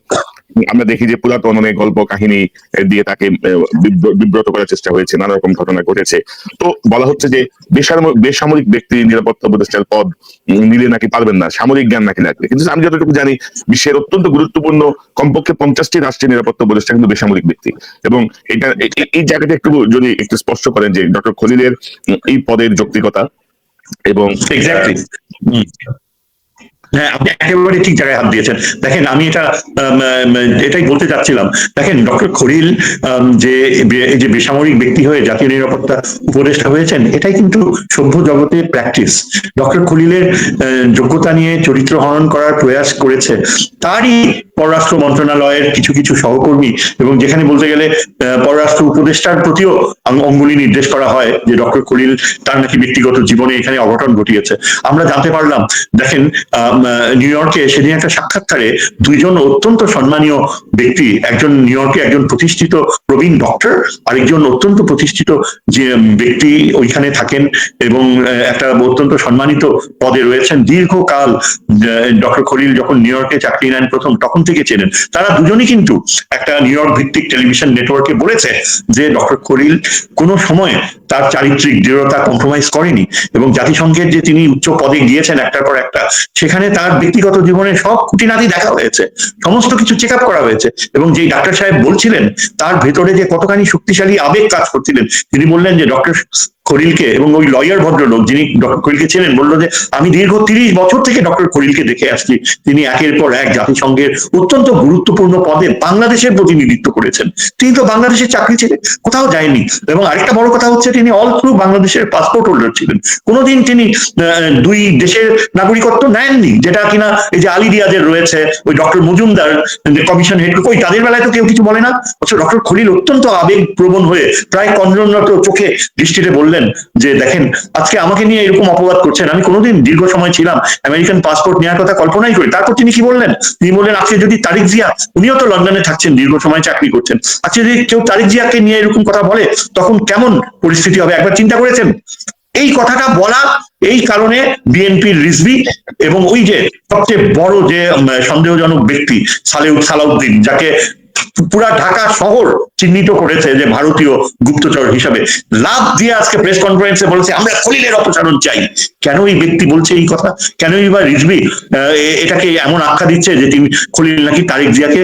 আমরা দেখি যে পুরাতন অনেক গল্প কাহিনী দিয়ে তাকে বিব্রত করার চেষ্টা হয়েছে, নানা রকম ঘটনা ঘটেছে। তো বলা হচ্ছে যে বেসামরিক ব্যক্তি নিরাপত্তা উপদেষ্টার পদ নিলে নাকি পারবেন না, সামরিক জ্ঞান নাকি লাগবে। কিন্তু আমি যতটুকু জানি বিশ্বের অত্যন্ত গুরুত্বপূর্ণ কমপক্ষে 50টি রাষ্ট্রের নিরাপত্তা উপদেষ্টা কিন্তু বেসামরিক ব্যক্তি। এবং এটা এই জায়গাটা একটু যদি একটু স্পষ্ট করেন যে ডক্টর খলিলের এই পদের যৌক্তিকতা এবং এক্স্যাক্টলি। হ্যাঁ, আপনি একেবারে ঠিক জায়গায় হাত দিয়েছেন। দেখেন, আমি এটাই বলতে চাচ্ছিলাম। দেখেন, ডক্টর খলিল যে বেসামরিক ব্যক্তি হয়ে জাতীয় নিরাপত্তা উপদেষ্টা হয়েছেন, এটাই কিন্তু সভ্য জগতে প্র্যাকটিস। ডক্টর খলিলের যোগ্যতা নিয়ে চরিত্র হনন করার প্রয়াস করেছে তারই পররাষ্ট্র মন্ত্রণালয়ের কিছু কিছু সহকর্মী, এবং যেখানে বলতে গেলে পররাষ্ট্র উপদেষ্টার প্রতিও অঙ্গুলি নির্দেশ করা হয় যে ডক্টর খলিল তার নাকি ব্যক্তিগত জীবনে এখানে অঘটন ঘটিয়েছে। আমরা জানতে পারলাম, দেখেন, নিউ ইয়র্কে সেদিন একটা সাক্ষাৎকারে দুইজন অত্যন্ত সম্মানীয় ব্যক্তি, একজন নিউ ইয়র্কে একজন প্রতিষ্ঠিত প্রবীণ ডক্টর, আরেকজন অত্যন্ত প্রতিষ্ঠিত যে ব্যক্তি ওইখানে থাকেন এবং একটা অত্যন্ত সম্মানিত পদে রয়েছেন দীর্ঘকাল। ডক্টর খলিল যখন নিউ ইয়র্কে চাকরি নেন প্রথম, তখন থেকে চেনেন। তারা দুজনই কিন্তু একটা নিউ ইয়র্ক ভিত্তিক টেলিভিশন নেটওয়ার্কে বলেছে যে ডক্টর খলিল কোনো সময় তার চারিত্রিক দৃঢ়তা কম্প্রোমাইজ করেনি, এবং জাতিসংঘের যে তিনি উচ্চ পদে গিয়েছেন একটার পর একটা, সেখানে তার ব্যক্তিগত জীবনে সব খুঁটিনাটি দেখা হয়েছে, সমস্ত কিছু চেক আপ করা হয়েছে। এবং যে ডাক্তার সাহেব বলছিলেন তার ভেতরে যে কতখানি শক্তিশালী আবেগ কাজ করছিলেন, তিনি বললেন যে ডক্টর খলিলকে, এবং ওই লয়ার ভদ্রলোক যিনি ডক্টর খলিলকে ছিলেন, বললো যে আমি দীর্ঘ 30 বছর থেকে ডক্টর খলিলকে দেখে আসছি, তিনি একের পর এক জাতিসংঘের অত্যন্ত গুরুত্বপূর্ণ পদে বাংলাদেশের প্রতিনিধিত্ব করেছেন। তিনি তো বাংলাদেশের চাকরি ছিলেন, কোথাও যায়নি। এবং আরেকটা বড় কথা হচ্ছে, তিনি অল থ্রু বাংলাদেশের পাসপোর্ট হোল্ডার ছিলেন, কোনোদিন তিনি দুই দেশের নাগরিকত্ব নেননি, যেটা কিনা এই যে আলী রিয়াজের রয়েছে, ওই ডক্টর মজুমদার কমিশন হেড, ওই তাদের বেলায় তো কেউ কিছু বলে না। ডক্টর খলিল অত্যন্ত আবেগ প্রবণ হয়ে প্রায় কন্দনরত চোখে দৃষ্টিতে বললেন যে দেখেন, আজকে আমাকে নিয়ে এরকম অপবাদ করছেন, আমি কোনোদিন দীর্ঘ সময় ছিলাম, আমেরিকান পাসপোর্ট নেওয়ার কথা কল্পনাই করি। তারপর তিনি কি বললেন? তিনি বললেন, আজকে যদি তারিক জিয়া, উনিও তো লন্ডনে থাকছেন, দীর্ঘ সময় চাকরি করছেন, আজকে যদি কেউ তারিক জিয়াকে নিয়ে এরকম কথা বলে তখন কেমন পরিস্থিতি হবে, একবার চিন্তা করেছেন? এই কথাটা বলা এই কারণে বিএনপির রিজভী এবং ওই যে সবচেয়ে বড় যে সন্দেহজনক ব্যক্তি সালাউদ্দিন, যাকে পুরা ঢাকা শহর চিহ্নিত করেছে যে ভারতীয় গুপ্তচর হিসাবে, লাভ দিয়ে আজকে প্রেস কনফারেন্সে বলেছে আমরা খলিলের অপসারণ চাই। কেন এই ব্যক্তি বলছে এই কথা? কেনই বা রিজভী এটাকে এমন আখ্যা দিচ্ছে যে তিনি খলিল নাকি তারিক জিয়াকে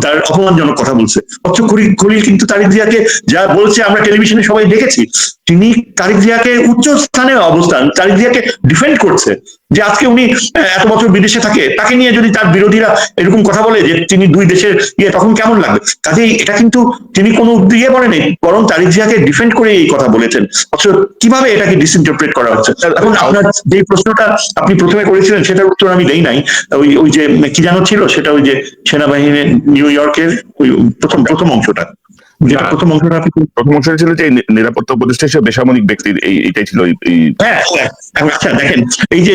তার অপমানজনক কথা বলছে? অথচ খলিল কিন্তু তারিক জিয়াকে যা বলছে আমরা টেলিভিশনে সবাই দেখেছি, তিনি তারিক জিয়াকে উচ্চ স্থানে অবস্থান, তারিক জিয়াকে ডিফেন্ড করছে। যে আজকে উনি এত বছর বিদেশে থাকে, তাকে নিয়ে যদি তার বিরোধীরা এরকম কথা বলে যে তিনি দুই দেশের তখন কেমন লাগবে? কাজেই এটা কিন্তু তিনি কোনো উদ্যোগে বলেনি, বরং তারিক জিয়াকে ডিফেন্ড করে এই কথা বলেছেন। অথচ কিভাবে এটাকে ডিসইন্টারপ্রেট করা হচ্ছে? এখন আপনার যে প্রশ্নটা আপনি প্রথমে করেছিলেন সেটার উত্তর আমি দেই নাই। ওই যে কি জানো ছিল সেটা, ওই যে সেনাবাহিনীর নিউ ইয়র্কের ওই প্রথম অংশটা, প্রথম অংশটা ছিল যে নিরাপত্তা উপদেষ্টা হিসেবে বেসামরিক ব্যক্তির এইটাই ছিল। আচ্ছা, দেখেন, এই যে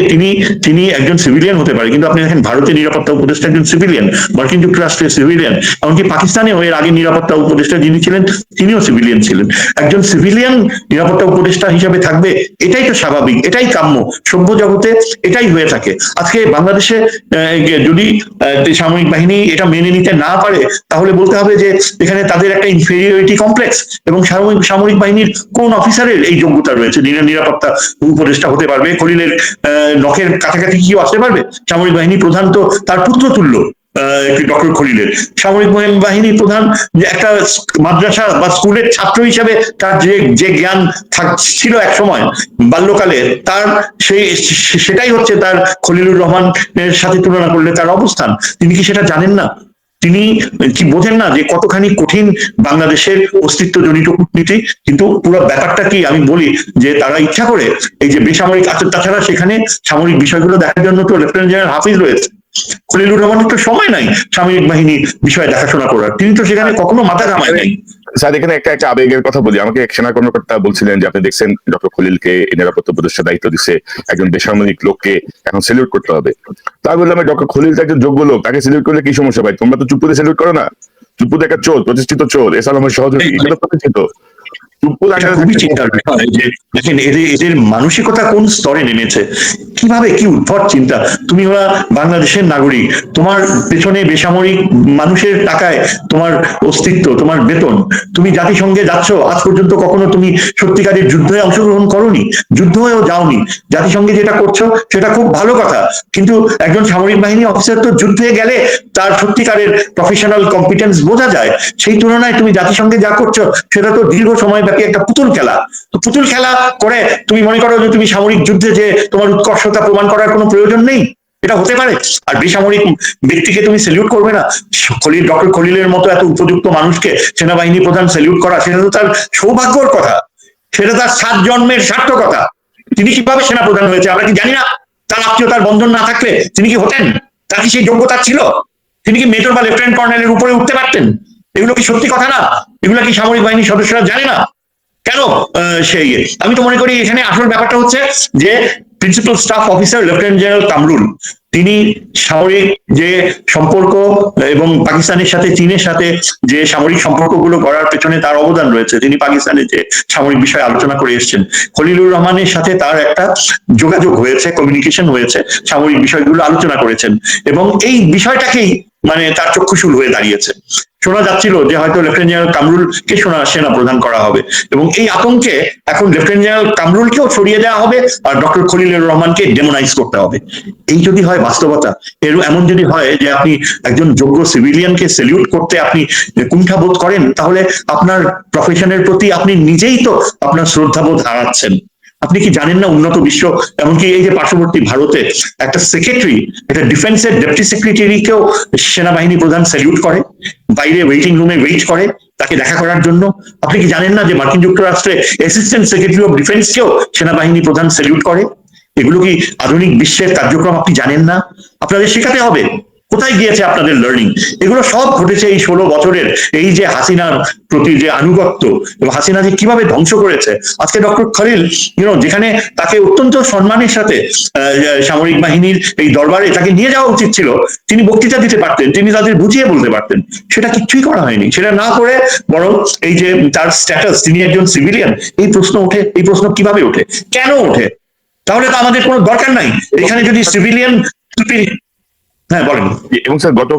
তিনি একজন সিভিলিয়ান হতে পারে, কিন্তু আপনি দেখেন ভারতের নিরাপত্তা উপদেষ্টা একজন সিভিলিয়ান, মার্কিন যুক্তরাষ্ট্রের সিভিলিয়ান, এমনকি পাকিস্তানেও এর আগে নিরাপত্তা উপদেষ্টা যিনি ছিলেন তিনিও সিভিলিয়ান ছিলেন। একজন সিভিলিয়ান নিরাপত্তা উপদেষ্টা হিসাবে থাকবে, এটাই তো স্বাভাবিক, এটাই কাম্য, সভ্য জগতে এটাই হয়ে থাকে। আজকে বাংলাদেশে যদি সামরিক বাহিনী এটা মেনে নিতে না পারে, তাহলে বলতে হবে যে এখানে তাদের একটা ইনফেরিয়রিটি কমপ্লেক্স, এবং সামরিক বাহিনীর কোন অফিসারের এই যোগ্যতা রয়েছে নিরাপত্তা উপদেষ্টা হতে পারবে? খলিলের নখের কাছাকাছি কি আসতে পারবে? সামরিক বাহিনী প্রধান তো তার পুত্র তুল্য ডক্টর খলিলের। সামরিক বাহিনী প্রধান যে একটা মাদ্রাসা বা স্কুলের ছাত্র হিসেবে তার যে জ্ঞান ছিল এক সময় বাল্যকালে, তার সেটাই হচ্ছে তার খলিলুর রহমানের সাথে তুলনা করলে তার অবস্থান। তিনি কি সেটা জানেন না? তিনি কি বোঝেন না যে কতখানি কঠিন বাংলাদেশের অস্তিত্বজনিত কূটনীতি? কিন্তু পুরো ব্যাপারটা কি আমি বলি যে তারা ইচ্ছা করে এই যে বেসামরিক, তাছাড়া সেখানে সামরিক বিষয়গুলো দেখার জন্য তো লেফটেন্যান্ট জেনারেল হাফিজ রয়েছে। খলিলুর রহমানের তো সময় নাই সামরিক বাহিনী বিষয়ে দেখাশোনা করার, তিনি তো সেখানে কখনো মাথা ঘামায় নাই। স্যার এখানে একটা আবেগের কথা বলি। আমাকে এক সেনা কর্মকর্তা বলছিলেন যে আপনি দেখছেন ডক্টর খলিলকে নিরাপত্তা উপদেষ্টা দায়িত্ব দিচ্ছে, একজন বেসামরিক লোককে এখন সেলিউট করতে হবে। তা বললাম ডক্টর খলিল তো একজন যোগ্য লোক, তাকে সেলিউট করলে কি সমস্যা ভাই? তোমরা তো চুপুরে সেলিউট করো না? চুপুর একটা চোর, প্রতিষ্ঠিত চোর, এসালামের সহযোগী, প্রতিষ্ঠিত। খুবই চিন্তার বিষয় যে দেখেন এদের মানসিকতা কোন স্তরে নেমেছে, কিভাবে কি উদ্ভট চিন্তা। তুমি ওরা বাংলাদেশের নাগরিক, তোমার পেছনে বেসামরিক মানুষের টাকায় তোমার অস্তিত্ব, তোমার বেতন, তুমি জাতিসংঘে যাচ্ছ, আজ পর্যন্ত কখনো তুমি সত্যিকারের যুদ্ধে অংশগ্রহণ করোনি, যুদ্ধ হয়েও যাওনি। জাতিসংঘে যেটা করছো সেটা খুব ভালো কথা, কিন্তু একজন সামরিক বাহিনী অফিসার তো যুদ্ধে গেলে তার সত্যিকারের প্রফেশনাল কম্পিটেন্স বোঝা যায়। সেই তুলনায় তুমি জাতিসংঘে যা করছো সেটা তো দীর্ঘ সময় একটা পুতুল খেলা। তো পুতুল খেলা করে তুমি মনে করো যে তুমি সামরিক যুদ্ধে যে তোমার উৎকর্ষতা প্রমাণ করার কোনো প্রয়োজন নেই? এটা হতে পারে? আর বেসামরিক ব্যক্তিকে তুমি সেলিউট করবে না? ডক্টর খলিলের মতো এত উপযুক্ত মানুষকে সেনাবাহিনী প্রধান সেলিউট করা, সেটা তো তার সৌভাগ্যর কথা, সেটা তার 7 জন্মের সার্থকতা। তিনি কিভাবে সেনা প্রধান হয়েছে আমরা কি জানি না? তার আত্মীয়তার বন্ধন না থাকলে তিনি কি হতেন? তার কি সেই যোগ্যতা ছিল? তিনি কি মেজর বা লেফটেন্যান্ট কর্নেলের উপরে উঠতে পারতেন? এগুলো কি সত্যি কথা না? এগুলো কি সামরিক বাহিনীর সদস্যরা জানে না? কেন সেই আমি তো মনে করি এখানে আসল ব্যাপারটা হচ্ছে যে principal staff officer lieutenant general Kamrul, তিনি সামরিক যে সম্পর্ক এবং পাকিস্তানের সাথে চীনের সাথে যে সামরিক সম্পর্কগুলো গড়ার পেছনে তার অবদান রয়েছে, তিনি পাকিস্তানের যে সামরিক বিষয়ে আলোচনা করে এসেছেন, খলিলুর রহমানের সাথে তার একটা যোগাযোগ হয়েছে, কমিউনিকেশন হয়েছে, সামরিক বিষয়গুলো আলোচনা করেছেন, এবং এই বিষয়টাকেই মানে তার চক্ষুশূল হয়ে দাঁড়িয়েছে। শোনা যাচ্ছিল যে হয়তো লেফটেন্যান্ট জেনারেল কামরুলকে সেনা প্রধান করা হবে, এবং এই আতঙ্কে এখন লেফটেন্যান্ট জেনারেল কামরুলকেও সরিয়ে দেওয়া হবে আর ডক্টর খলিলুর রহমানকে ডেমোনাইজ করতে হবে। এই যদি হয় বাস্তবতা, এমন যদি হয় যে আপনি একজন যোগ্য সিভিলিয়ানকে সেলিউট করতে আপনি কুণ্ঠা বোধ করেন, তাহলে আপনার প্রফেশনের প্রতি আপনি নিজেই তো আপনার শ্রদ্ধাবোধ হারাচ্ছেন। আপনি কি জানেন না উন্নত বিশ্ব, এমনকি এই যে পার্শ্ববর্তী ভারতে একটা সেক্রেটারি, একটা ডিফেন্সের ডেপুটি সেক্রেটারিকেও সেনাবাহিনী প্রধান স্যালিউট করে, বাইরে ওয়েটিং রুমে ওয়েট করে তাকে দেখা করার জন্য? আপনি কি জানেন না যে মার্কিন যুক্তরাষ্ট্রে অ্যাসিস্ট্যান্ট সেক্রেটারি অফ ডিফেন্সকেও সেনাবাহিনী প্রধান স্যালিউট করে? এগুলো কি আধুনিক বিশ্বের কার্যক্রম আপনি জানেন না? আপনাদের শেখাতে হবে। কোথায় গিয়েছে আপনাদের লার্নিং? এগুলো সব ঘটেছে এই 16 বছরের এই যে হাসিনার প্রতি যে আনুগত্য, এবং হাসিনা যে কিভাবে ধ্বংস করেছে। আজকে ডক্টর খলিল যেখানে তাকে অত্যন্ত সম্মানের সাথে সামরিক বাহিনীর এই দরবারে তাকে নিয়ে যাওয়া উচিত ছিল, তিনি বক্তৃতা দিতে পারতেন, তিনি তাদের বুঝিয়ে বলতে পারতেন, সেটা কিছুই করা হয়নি। সেটা না করে বরং এই যে তার স্ট্যাটাস, তিনি একজন সিভিলিয়ান, এই প্রশ্ন ওঠে। এই প্রশ্ন কিভাবে ওঠে, কেন ওঠে? তাহলে তো আমাদের কোনো দরকার নাই এখানে যদি সিভিলিয়ান। হ্যাঁ বলেন। এবং স্যার গত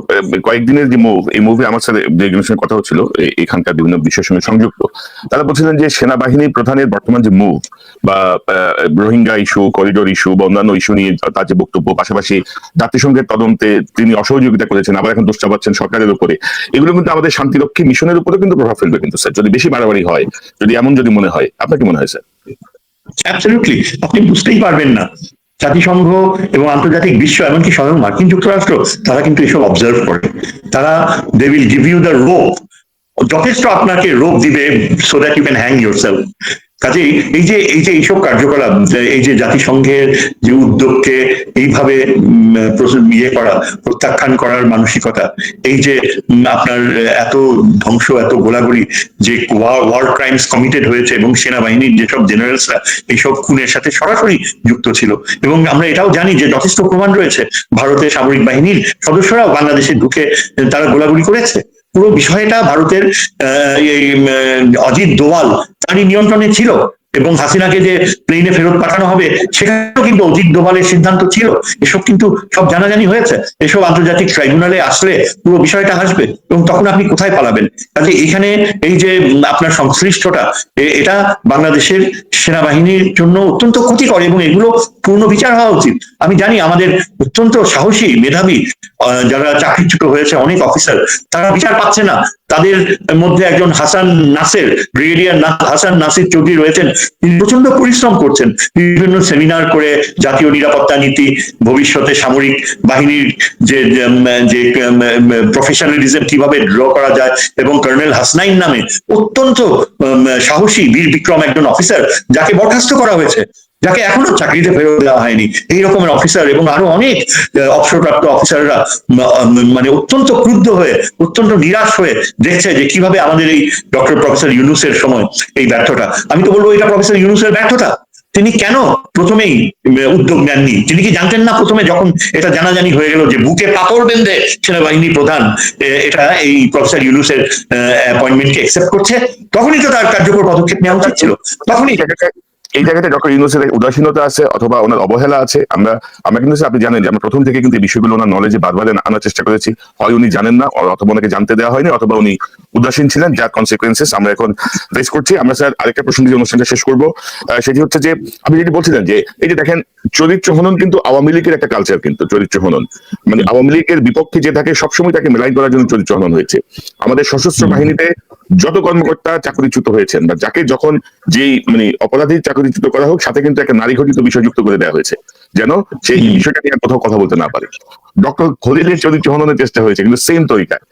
কয়েকদিনের যে মুভ, এই মুভে আমার সাথে যে সঙ্গে কথা হচ্ছিল এখানকার বিভিন্ন বিষয়ের সঙ্গে সংযুক্ত, তারা বলছিলেন যে সেনাবাহিনী প্রধানের বর্তমান যে মুভ বা রোহিঙ্গা ইস্যু, করিডোর ইস্যু বা অন্যান্য ইস্যু নিয়ে তার যে বক্তব্য, পাশাপাশি জাতিসংঘের তদন্তে তিনি অসহযোগিতা করেছেন, আবার এখন দোষ চাপাচ্ছেন সরকারের উপরে, এগুলো কিন্তু আমাদের শান্তিরক্ষী মিশনের উপরে কিন্তু প্রভাব ফেলবে কিন্তু স্যার, যদি বেশি বাড়াবাড়ি হয়, যদি এমন যদি মনে হয়। আপনার কি মনে হয় স্যার? অ্যাবসলিউটলি, আপনি বুঝতেই পারবেন না। জাতিসংঘ এবং আন্তর্জাতিক বিশ্ব, এমনকি স্বয়ং মার্কিন যুক্তরাষ্ট্র, তারা কিন্তু এসব অবজার্ভ করে। তারা they will give you the rope, যথেষ্ট আপনাকে রোপ দিবে so that you can hang yourself. কাজেই এইসব কার্যকলাপ, এই যে জাতিসংঘের যে উদ্যোগকে এইভাবে প্রত্যাখ্যান করার মানসিকতা, এই যে আপনার এত ধ্বংস, এত গোলাগুলি, যে ওয়ার ক্রাইমস কমিটেড হয়েছে, এবং সেনাবাহিনীর যেসব জেনারেলসরা এইসব খুনের সাথে সরাসরি যুক্ত ছিল, এবং আমরা এটাও জানি যে যথেষ্ট প্রমাণ রয়েছে ভারতের সামরিক বাহিনীর সদস্যরাও বাংলাদেশে ঢুকে তারা গোলাগুলি করেছে। পুরো বিষয়টা ভারতের অজিত দোভাল তারই নিয়ন্ত্রণে ছিল, এবং হাসিনাকে যে প্লেনে ফেরত পাঠানো হবে সেখানেও কিন্তু অজিত ডোভালের সিদ্ধান্ত ছিল। এসব কিন্তু সব জানাজানি হয়েছে। এসব আন্তর্জাতিক ট্রাইব্যুনালে আসলে পুরো বিষয়টা আসবে এবং তখন আপনি কোথায় পালাবেন? কাজে এখানে এই যে আপনার সংশ্লিষ্টতা, এটা বাংলাদেশের সেনাবাহিনীর জন্য অত্যন্ত ক্ষতিকর এবং এগুলো পূর্ণ বিচার হওয়া উচিত। আমি জানি আমাদের অত্যন্ত সাহসী মেধাবী যারা চাকরিচ্যুত হয়েছে অনেক অফিসার, তারা বিচার পাচ্ছে না। তাদের মধ্যে একজন হাসান নাসির, ব্রিগেডিয়ার হাসান নাসির চৌধুরী রয়েছেন, তিনি প্রচন্ড পরিশ্রম করছেন, বিভিন্ন সেমিনার করে জাতীয় নিরাপত্তা নীতি, ভবিষ্যতে সামরিক বাহিনীর যে প্রফেশনালিজম কিভাবে ড্র করা যায়, এবং কর্নেল হাসনাইন নামে অত্যন্ত সাহসী বীর বিক্রম একজন অফিসার, যাকে বরখাস্ত করা হয়েছে, যাকে এখনো চাকরিতে ফেরত দেওয়া হয়নি, এই রকমের অফিসার এবং আরো অনেক অবসরপ্রাপ্ত অফিসাররা মানে অত্যন্ত ক্রুদ্ধ হয়ে, অত্যন্ত নিরাশ হয়ে দেখছে যে কিভাবে আমাদের এই ডক্টর প্রফেসর ইউনূসের সময় এই ব্যর্থতা। আমি তো বলবো এটা প্রফেসর ইউনূসের ব্যর্থতা। তিনি কেন প্রথমেই উদ্যোগ নেননি? তিনি কি জানতেন না প্রথমে, যখন এটা জানাজানি হয়ে গেল যে বুকে পাথর বেঁধে সেনাবাহিনী প্রধান এটা এই প্রফেসর ইউনূসের অ্যাপয়েন্টমেন্টকে অ্যাকসেপ্ট করছে, তখনই তো তার কার্যকর পদক্ষেপ নেওয়া উচিত ছিল। তখনই এই জায়গাতে ডক্টর ইউনূসের উদাসীনতা আছে অথবা ওনার অবহেলা আছে। আমরা কিন্তু আপনি জানেন যে আমরা প্রথম থেকে কিন্তু এই বিষয়গুলো ওনার নলেজে বারবার আনার চেষ্টা করেছি। হয় উনি জানেন না, অথবা ওনাকে জানতে দেওয়া হয়নি, অথবা উনি উদাসীন ছিলেন, যার কনসিকুয়েন্সেস আমরা এখন ফেস করছি। আমরা স্যার আরেকটা প্রশ্ন দিয়ে অনুষ্ঠানটা শেষ করবো। সেটি হচ্ছে যে আপনি যেটি বলছিলেন যে এই যে দেখেন চরিত্র হনন কিন্তু আওয়ামী লীগের একটা কালচার, কিন্তু চরিত্র হনন মানে আওয়ামী লীগের বিপক্ষে যে থাকে সবসময় তাকে মেলাইন করার জন্য চরিত্র হনন হয়েছে। আমাদের সশস্ত্র বাহিনীতে যত কর্মকর্তা চাকরিচ্যুত হয়েছেন বা যাকে যখন যেই মানে অপরাধী চাকরিচ্যুত করা হোক, সাথে কিন্তু একটা নারী ঘটিত বিষয় যুক্ত করে দেওয়া হয়েছে, যেন সেই বিষয়টা নিয়ে কোথাও কথা বলতে না পারে। ডক্টর খলিলের চরিত্র হননের চেষ্টা হয়েছে কিন্তু সেম তরিকায়।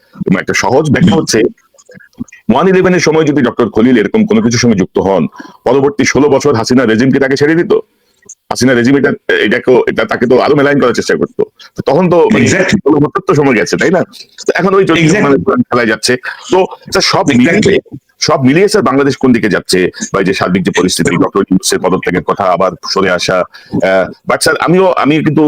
একটা সহজ ব্যাখ্যা হচ্ছে 1/11 এর সময় যদি ডক্টর খলিল এরকম কোনো কিছুর সঙ্গে যুক্ত হন, পরবর্তী 16 বছর হাসিনা রেজিমকে তাকে ছেড়ে দিত। হাসিনা রেজিম এটা তাকে তো আরো মেলাইন করার চেষ্টা করতো। তখন তো সময় গেছে, তাই না? এখন ওই খেলায় যাচ্ছে। তো সব মিলিয়ে স্যার বাংলাদেশ কোন দিকে যাচ্ছে, বা যে সার্বিক যে পরিস্থিতি, ডক্টর ইউনূসের পদত্যাগের কথা আবার সরে আসা, বাট স্যার আমি কিন্তু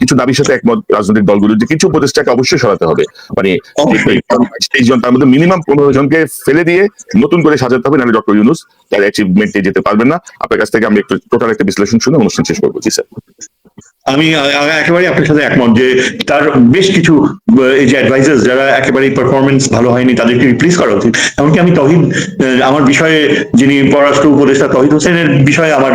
কিছু দাবির সাথে একমত রাজনৈতিক দলগুলোর, যে কিছু উপদেষ্টাকে অবশ্যই সরাতে হবে। মানে 23 জন, তার মধ্যে মিনিমাম 15 জনকে ফেলে দিয়ে নতুন করে সাজাতে হবে, নাহলে ডক্টর ইউনূস তার অ্যাচিভমেন্টে যেতে পারবেন না। আপনার কাছ থেকে আমি একটু টোটাল একটা বিশ্লেষণ শুনে অনুষ্ঠান শেষ করবো। জি স্যার। আমি একেবারে আপনার সাথে একমত যে তার বেশ কিছু এই যে অ্যাডভাইজার্স যারা একেবারে পারফরমেন্স ভালো হয়নি তাদেরকে রিপ্লেস করা উচিত। এমনকি আমি তহিদ, আমার বিষয়ে যিনি পররাষ্ট্র উপদেষ্টা তহিদ হোসেনের বিষয়ে আমার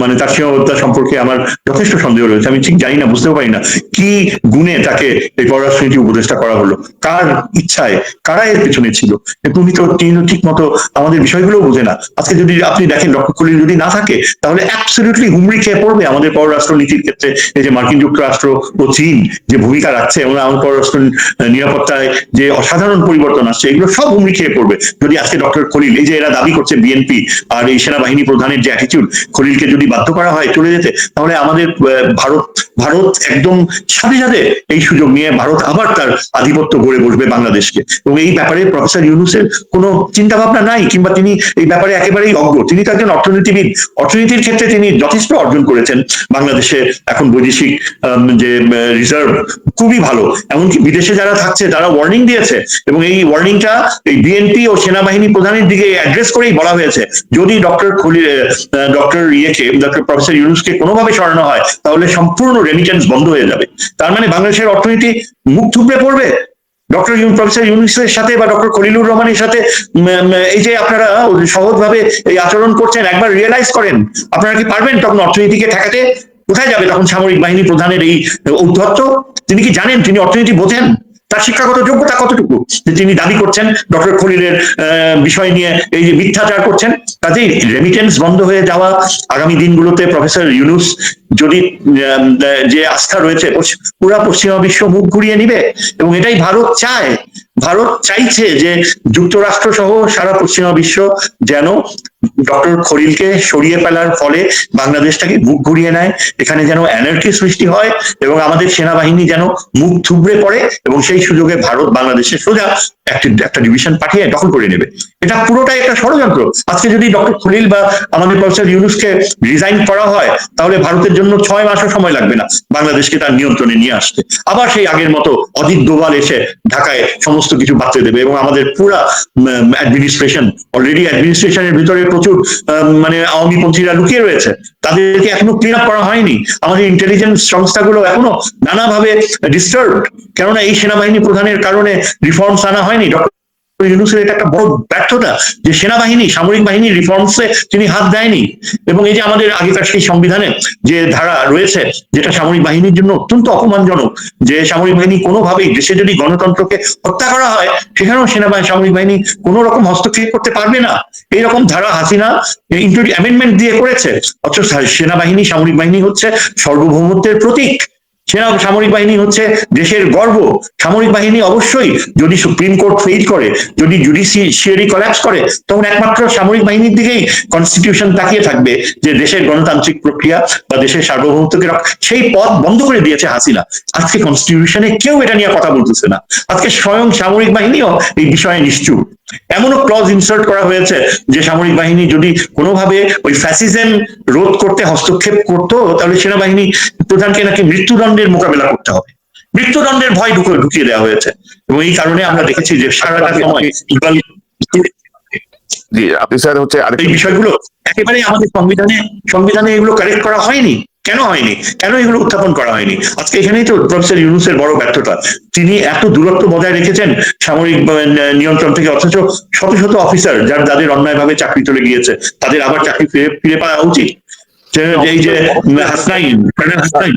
মানে তার সীমাবদ্ধতা সম্পর্কে আমার যথেষ্ট সন্দেহ রয়েছে। আমি ঠিক জানি না, বুঝতেও পারি না কি গুণে তাকে এই পররাষ্ট্রনীতি উপদেষ্টা করা হলো, কার ইচ্ছায়, কারা এর পেছনে ছিল। তুমি তো ঠিক মতো আমাদের বিষয়গুলো বোঝে না। আজকে যদি আপনি দেখেন ডক্টর খলিল যদি না থাকে, তাহলে অ্যাবসলিউটলি হুমড়ি খেয়ে পড়বে আমাদের পররাষ্ট্র নীতির ক্ষেত্রে এই যে মার্কিন যুক্তরাষ্ট্র ও চীন যে ভূমিকা রাখছে, এবং আমার পররাষ্ট্র নিরাপত্তায় যে অসাধারণ পরিবর্তন আসছে, এগুলো সব হুমড়ি খেয়ে পড়বে যদি আজকে ডক্টর খলিল, এই যে এরা দাবি করছে বিএনপি আর এই সেনাবাহিনী প্রধানের যে অ্যাটিটিউড, খলিলকে যদি বাধ্য করা হয় চলে যেতে, তাহলে আমাদের ভারত একদম সাথে সাথে এই সুযোগ নিয়ে ভারত আবার তার আধিপত্য গড়ে বসবে বাংলাদেশকে। এবং এই ব্যাপারে প্রফেসর ইউনূসের কোনো চিন্তা ভাবনা নাই, কিংবা তিনি এই ব্যাপারে একেবারেই অজ্ঞ। তিনি তো একজন অর্থনীতিবিদ, অর্থনীতির ক্ষেত্রে তিনি যথেষ্ট অর্জন করেছেন। বাংলাদেশে এখন বৈদেশিক যে রিজার্ভ খুবই ভালো, এমনকি বিদেশে যারা থাকছে তারা ওয়ার্নিং দিয়েছে, এবং এই ওয়ার্নিংটা এই বিএনপি ও সেনাবাহিনী প্রধানের দিকে অ্যাড্রেস করেই বলা হয়েছে, যদি ডক্টর প্রফেসর ইউনূসকে কোনোভাবে সরানো হয় তাহলে সম্পূর্ণ রেমিটেন্স বন্ধ হয়ে যাবে। তার মানে বাংলাদেশের অর্থনীতি মুখ থুবড়ে পড়বে। প্রফেসর ইউনূসের সাথে বা ডক্টর খলিলুর রহমানের সাথে এই যে আপনারা সহজভাবে এই আচরণ করছেন, একবার রিয়েলাইজ করেন, আপনারা কি পারবেন তখন অর্থনীতিকে ঠেকাতে? কোথায় যাবে তখন সামরিক বাহিনী প্রধানের এই ঔদ্ধত্য? তিনি কি জানেন, তিনি অর্থনীতি বোঝেন? তার শিক্ষাগত যোগ্যতা কতটুকু যে তিনি দাবি করছেন ডক্টর খলিলের বিষয় নিয়ে এই যে মিথ্যাচার করছেন? কাজেই রেমিটেন্স বন্ধ হয়ে যাওয়া আগামী দিনগুলোতে প্রফেসর ইউনূস যদি যে আস্থা রয়েছে পুরা পশ্চিমা বিশ্ব মুখ ঘুরিয়ে নিবে, এবং এটাই ভারত চায়। ভারত চাইছে যে যুক্তরাষ্ট্র সহ সারা পশ্চিমা বিশ্ব যেন ডক্টর খলিলকে সরিয়ে ফেলার ফলে বাংলাদেশটাকে মুখ ঘুরিয়ে নেয়, এখানে যেন অ্যানার্কি সৃষ্টি হয়, এবং আমাদের সেনাবাহিনী যেন মুখ থুবড়ে পড়ে, এবং সেই সুযোগে ভারত বাংলাদেশে সোজা একটা ডিভিশন পাঠিয়ে দখল করে নেবে। এটা পুরোটাই একটা ষড়যন্ত্র। আজকে যদি ডক্টর খলিল বা আমাদের প্রফেসর ইউনূসকে রিজাইন করা হয়, তাহলে ভারতের জন্য 6 মাসও সময় লাগবে না বাংলাদেশকে তার নিয়ন্ত্রণে নিয়ে আসতে। আবার সেই আগের মতো অজিত দোভাল এসে ঢাকায় সমস্ত কিছু বাঁচতে দেবে, এবং আমাদের পুরা অ্যাডমিনিস্ট্রেশন, অলরেডি অ্যাডমিনিস্ট্রেশনের ভিতরে প্রচুর মানে আওয়ামী পন্থীরা লুকিয়ে রয়েছে, তাদেরকে এখনো ক্লিন আপ করা হয়নি। আমাদের ইন্টেলিজেন্স সংস্থাগুলো এখনো নানাভাবে ডিস্টার্ব, কেননা এই সেনাবাহিনী প্রধানের কারণে রিফর্মস আনা হয়নি। ডক্টর ইউনূসের এটা একটা বড় ব্যর্থতা যে সেনাবাহিনী, সামরিক বাহিনী রিফর্মসে তিনি হাত দেয়নি। এবং এই যে আমাদের আগেকার সেই সংবিধানে যে ধারা রয়েছে, যেটা সামরিক বাহিনীর জন্য অত্যন্ত অপমানজনক, যে সামরিক বাহিনী কোনোভাবেই দেশে যদি গণতন্ত্রকে হত্যা করা হয়, সেখানেও সামরিক বাহিনী কোনো রকম হস্তক্ষেপ করতে পারবে না, এইরকম ধারা হাসিনা অ্যামেন্ডমেন্ট দিয়ে করেছে। অথচ সেনাবাহিনী, সামরিক বাহিনী হচ্ছে সার্বভৌমত্বের প্রতীক। সামরিক বাহিনী হচ্ছে দেশের গর্ব। সামরিক বাহিনী অবশ্যই, যদি সুপ্রিম কোর্ট ফেইল করে, যদি জুডিশিয়ারি কোল্যাপস করে, তখন একমাত্র সামরিক বাহিনীর দিকেই কনস্টিটিউশন তাকিয়ে থাকবে যে দেশের গণতান্ত্রিক প্রক্রিয়া বা দেশের সার্বভৌমত্বকে সেই পথ বন্ধ করে দিয়েছে হাসিনা। আজকে কনস্টিটিউশনে কেউ এটা নিয়ে কথা বলতেছে না। আজকে স্বয়ং সামরিক বাহিনীও এই বিষয়ে নিশ্চুপ। এমনও ক্লজ ইনসার্ট করা হয়েছে যে সামরিক বাহিনী যদি কোনোভাবে ওই ফ্যাসিজম রোধ করতে হস্তক্ষেপ করতো, তাহলে সেনাবাহিনী প্রধানকে নাকি মৃত্যুদণ্ডের মোকাবেলা করতে হবে। মৃত্যুদণ্ডের ভয় ঢুকিয়ে দেওয়া হয়েছে, এবং এই কারণে আমরা দেখেছি যে সারাটা সময় জি, আপনি স্যার হচ্ছে এই বিষয়গুলো একেবারে আমাদের সংবিধানে এগুলো কারেক্ট করা হয়নি। কেন হয়নি? কেন এগুলো উত্থাপন করা হয়নি? আজকে এখানেই তো প্রফেসর ইউনূসের বড় ব্যর্থতা। তিনি এত দূরত্ব বজায় রেখেছেন সামরিক নিয়ন্ত্রণ থেকে, অথচ শত শত অফিসার যাদের অন্যায়ভাবে চাকরি চলে গিয়েছে, তাদের আবার চাকরি ফিরে পাওয়া উচিত। এই যে হাসনাইন, কর্নেল হাসনাইন,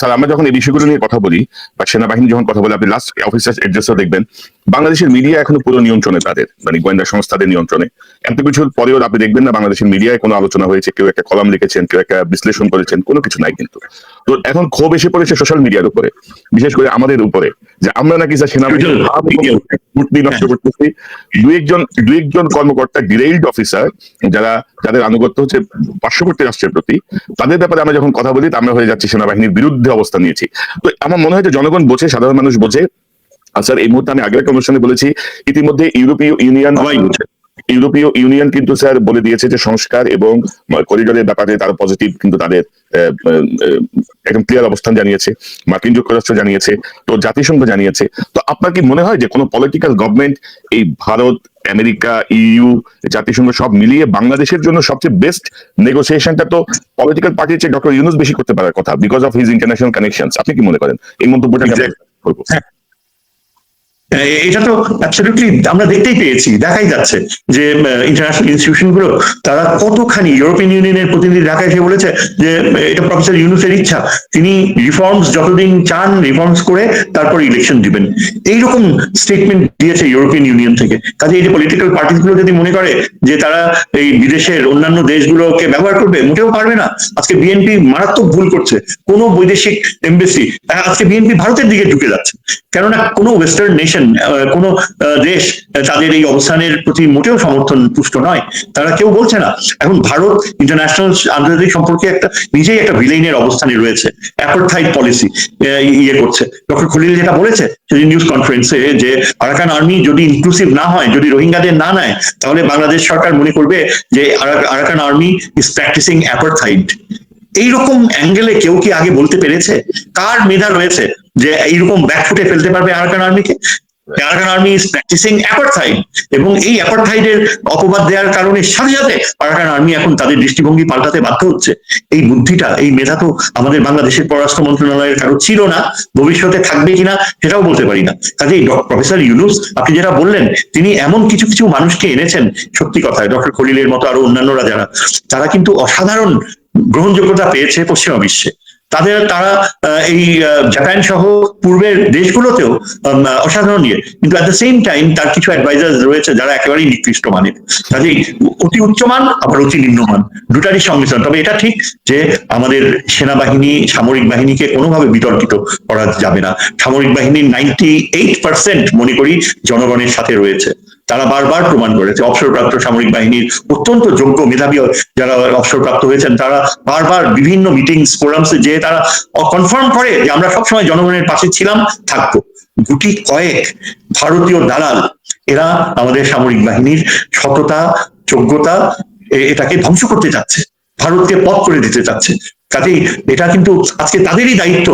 স্যার আমরা যখন এই বিষয়গুলো নিয়ে কথা বলি বা সেনাবাহিনী যখন কথা বলে, আপনি লাস্ট অফিসার এড্রেসও দেখবেন বাংলাদেশের মিডিয়া এখনো পুরো নিয়ন্ত্রণে, তাদের মানে গোয়েন্দা সংস্থাদের নিয়ন্ত্রণে। এত কিছুর পরেও আপনি দেখবেন না বাংলাদেশের মিডিয়ায় কোনো আলোচনা হয়েছে, কেউ একটা কলাম লিখেছেন, কেউ একটা বিশ্লেষণ করেছেন, কোনো কিছু নাই। কিন্তু তো এখন ক্ষোভ এসে পড়েছে সোশ্যাল মিডিয়ার উপরে, বিশেষ করে আমাদের উপরে, যে আমরা নাকি স্যার সেনাবাহিনী নষ্ট করতেছি। দুই একজন কর্মকর্তা, ডিরেইলড অফিসার, যাদের আনুগত্য হচ্ছে পার্শ্ববর্তী রাষ্ট্রের প্রতি, তাদের ব্যাপারে আমরা যখন কথা বলি, আমরা হয়ে যাচ্ছি সেনাবাহিনীর বিরুদ্ধে অবস্থান নিয়েছি। তো আমার মনে হয় যে জনগণ বোঝে, সাধারণ মানুষ বোঝে। আর স্যার এই মুহূর্তে আমি আগের একটা অনুষ্ঠানে বলেছি, ইতিমধ্যে ইউরোপীয় ইউনিয়ন কিন্তু স্যার বলে দিয়েছে যে সংস্কার এবং করিডোরের ব্যাপারে তারা পজিটিভ, কিন্তু তাদের একদম ক্লিয়ার অবস্থান জানিয়েছে। মার্কিন যুক্তরাষ্ট্র জানিয়েছে, তো জাতিসংঘ জানিয়েছে। তো আপনার কি মনে হয় যে কোনো পলিটিক্যাল গভর্নমেন্ট, এই ভারত, আমেরিকা, ইইউ, জাতিসংঘ সব মিলিয়ে বাংলাদেশের জন্য সবচেয়ে বেস্ট নেগোসিয়েশনটা তো পলিটিক্যাল পার্টির চেয়ে ডক্টর ইউনূস বেশি করতে পারার কথা, because of his international connections? আপনি কি মনে করেন? এই মন্তব্যটা করবো। এটা তো অ্যাবসলিউটলি আমরা দেখতেই পেয়েছি, দেখাই যাচ্ছে যে ইন্টারন্যাশনাল ইনস্টিটিউশন গুলো তারা কতখানি, ইউরোপিয়ান ইউনিয়নের প্রতিনিধি ঢাকায় এসে বলেছে যে এটা প্রফেসর ইউনূসের ইচ্ছা, তিনি রিফর্মস যতদিন চান রিফর্মস করে তারপর ইলেকশন দিবেন, এইরকম স্টেটমেন্ট দিয়েছে ইউরোপিয়ান ইউনিয়ন থেকে। কাজে এই যে পলিটিক্যাল পার্টিস গুলো যদি মনে করে যে তারা এই বিদেশের অন্যান্য দেশগুলোকে ব্যবহার করবে, মোটেও পারবে না। আজকে বিএনপি মারাত্মক ভুল করছে। কোনো বৈদেশিক এমবেসি, আজকে বিএনপি ভারতের দিকে ঢুকে যাচ্ছে, কেননা কোনো ওয়েস্টার্ন নেশন, কোন দেশ তাদের এই অবস্থানের প্রতি মোটেও সমর্থন পুষ্ট নয়, তারা কেউ বলছে না। এখন ভারত ইন্টারন্যাশনাল আন্তর্জাতিক সম্পর্কে নিজেই একটা ভিলেইনের অবস্থানে রয়েছে, অ্যাপারথাইড পলিসি করছে। ডক্টর খলিল যেটা বলেছে সেই নিউজ কনফারেন্সে, যে আরাকান আর্মি যদি ইনক্লুসিভ না হয়, যদি রোহিঙ্গাদের না নেয়, তাহলে বাংলাদেশ সরকার মনে করবে যে আরাকান আর্মি ইজ প্র্যাকটিসিং অ্যাপারথাইড। এইরকম অ্যাঙ্গেলে কেউ কি আগে বলতে পেরেছে? কার মেধা রয়েছে যে এইরকম ব্যাকফুটে ফেলতে পারবে আরাকান আর্মিকে? Arakan army is practising apartheid, এবং এই অ্যাপারথাইডের অপবাদ দেওয়ার কারণে সাথে সাথে আরাকান আর্মি এখন তাদের দৃষ্টিভঙ্গি পাল্টাতে বাধ্য হচ্ছে। এই বুদ্ধিটা, এই মেধা তো আমাদের বাংলাদেশের পররাষ্ট্র মন্ত্রণালয়ের কারো ছিল না, ভবিষ্যতে থাকবে কিনা সেটাও বলতে পারি না। কাজেই প্রফেসর ইউনূস, আপনি যেটা বললেন, তিনি এমন কিছু কিছু মানুষকে এনেছেন, সত্যি কথায় ডক্টর খলিলের মতো আরো অন্যান্যরা যারা, তারা কিন্তু অসাধারণ গ্রহণযোগ্যতা পেয়েছে পশ্চিমা বিশ্বে। তারা এই জাপান সহ পূর্বের দেশগুলোতেও অসাধারণ ইয়ে, কিন্তু অ্যাট দ্য সেম টাইম তার কিছু অ্যাডভাইজার রয়েছে যারা একেবারেই নিকৃষ্ট মানের। কাজেই অতি উচ্চমান আবার অতি নিম্নমান, দুটারই সংমিশ্রণ। তবে এটা ঠিক যে আমাদের সেনাবাহিনী, সামরিক বাহিনীকে কোনোভাবে বিতর্কিত করা যাবে না। সামরিক বাহিনীর 98% মনে করি জনগণের সাথে রয়েছে। তারা বারবার প্রমাণ করেছে, অবসরপ্রাপ্ত সামরিক বাহিনীর অত্যন্ত যোগ্য মেধাবী যারা অবসরপ্রাপ্ত হয়েছেন, তারা বারবার বিভিন্ন মিটিংস, ফোরামসে যে তারা কনফার্ম করে যে আমরা সবসময় জনগণের পাশে ছিলাম, থাকবো। গুটি কয়েক ভারতীয় দালাল এরা আমাদের সামরিক বাহিনীর সততা, যোগ্যতা এটাকে ধ্বংস করতে চাচ্ছে, ভারতকে পথ করে দিতে চাচ্ছে। কাজেই এটা কিন্তু আজকে তাদেরই দায়িত্ব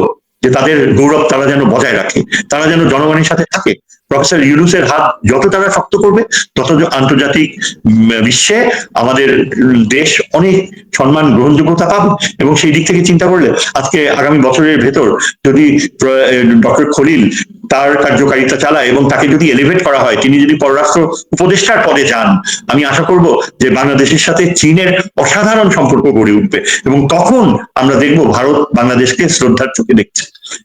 যে তাদের গৌরব তারা যেন বজায় রাখে, তারা যেন জনগণের সাথে থাকে। প্রফেসর ইউনূসের হাত যত তারা শক্ত করবে, তত আন্তর্জাতিক বিশ্বে আমাদের দেশ অনেক সম্মান, গ্রহণযোগ্যতা পাবে। এবং সেই দিক থেকে চিন্তা করলে আজকে আগামী বছরের ভেতর যদি ডক্টর খলিল তার কার্যকারিতা চালায় এবং তাকে যদি এলিভেট করা হয়, তিনি যদি পররাষ্ট্র উপদেষ্টার পদে যান, আমি আশা করব যে বাংলাদেশের সাথে চীনের অসাধারণ সম্পর্ক গড়ে উঠবে। এবং তখন আমরা দেখব ভারত বাংলাদেশকে শ্রদ্ধার চোখে দেখছে।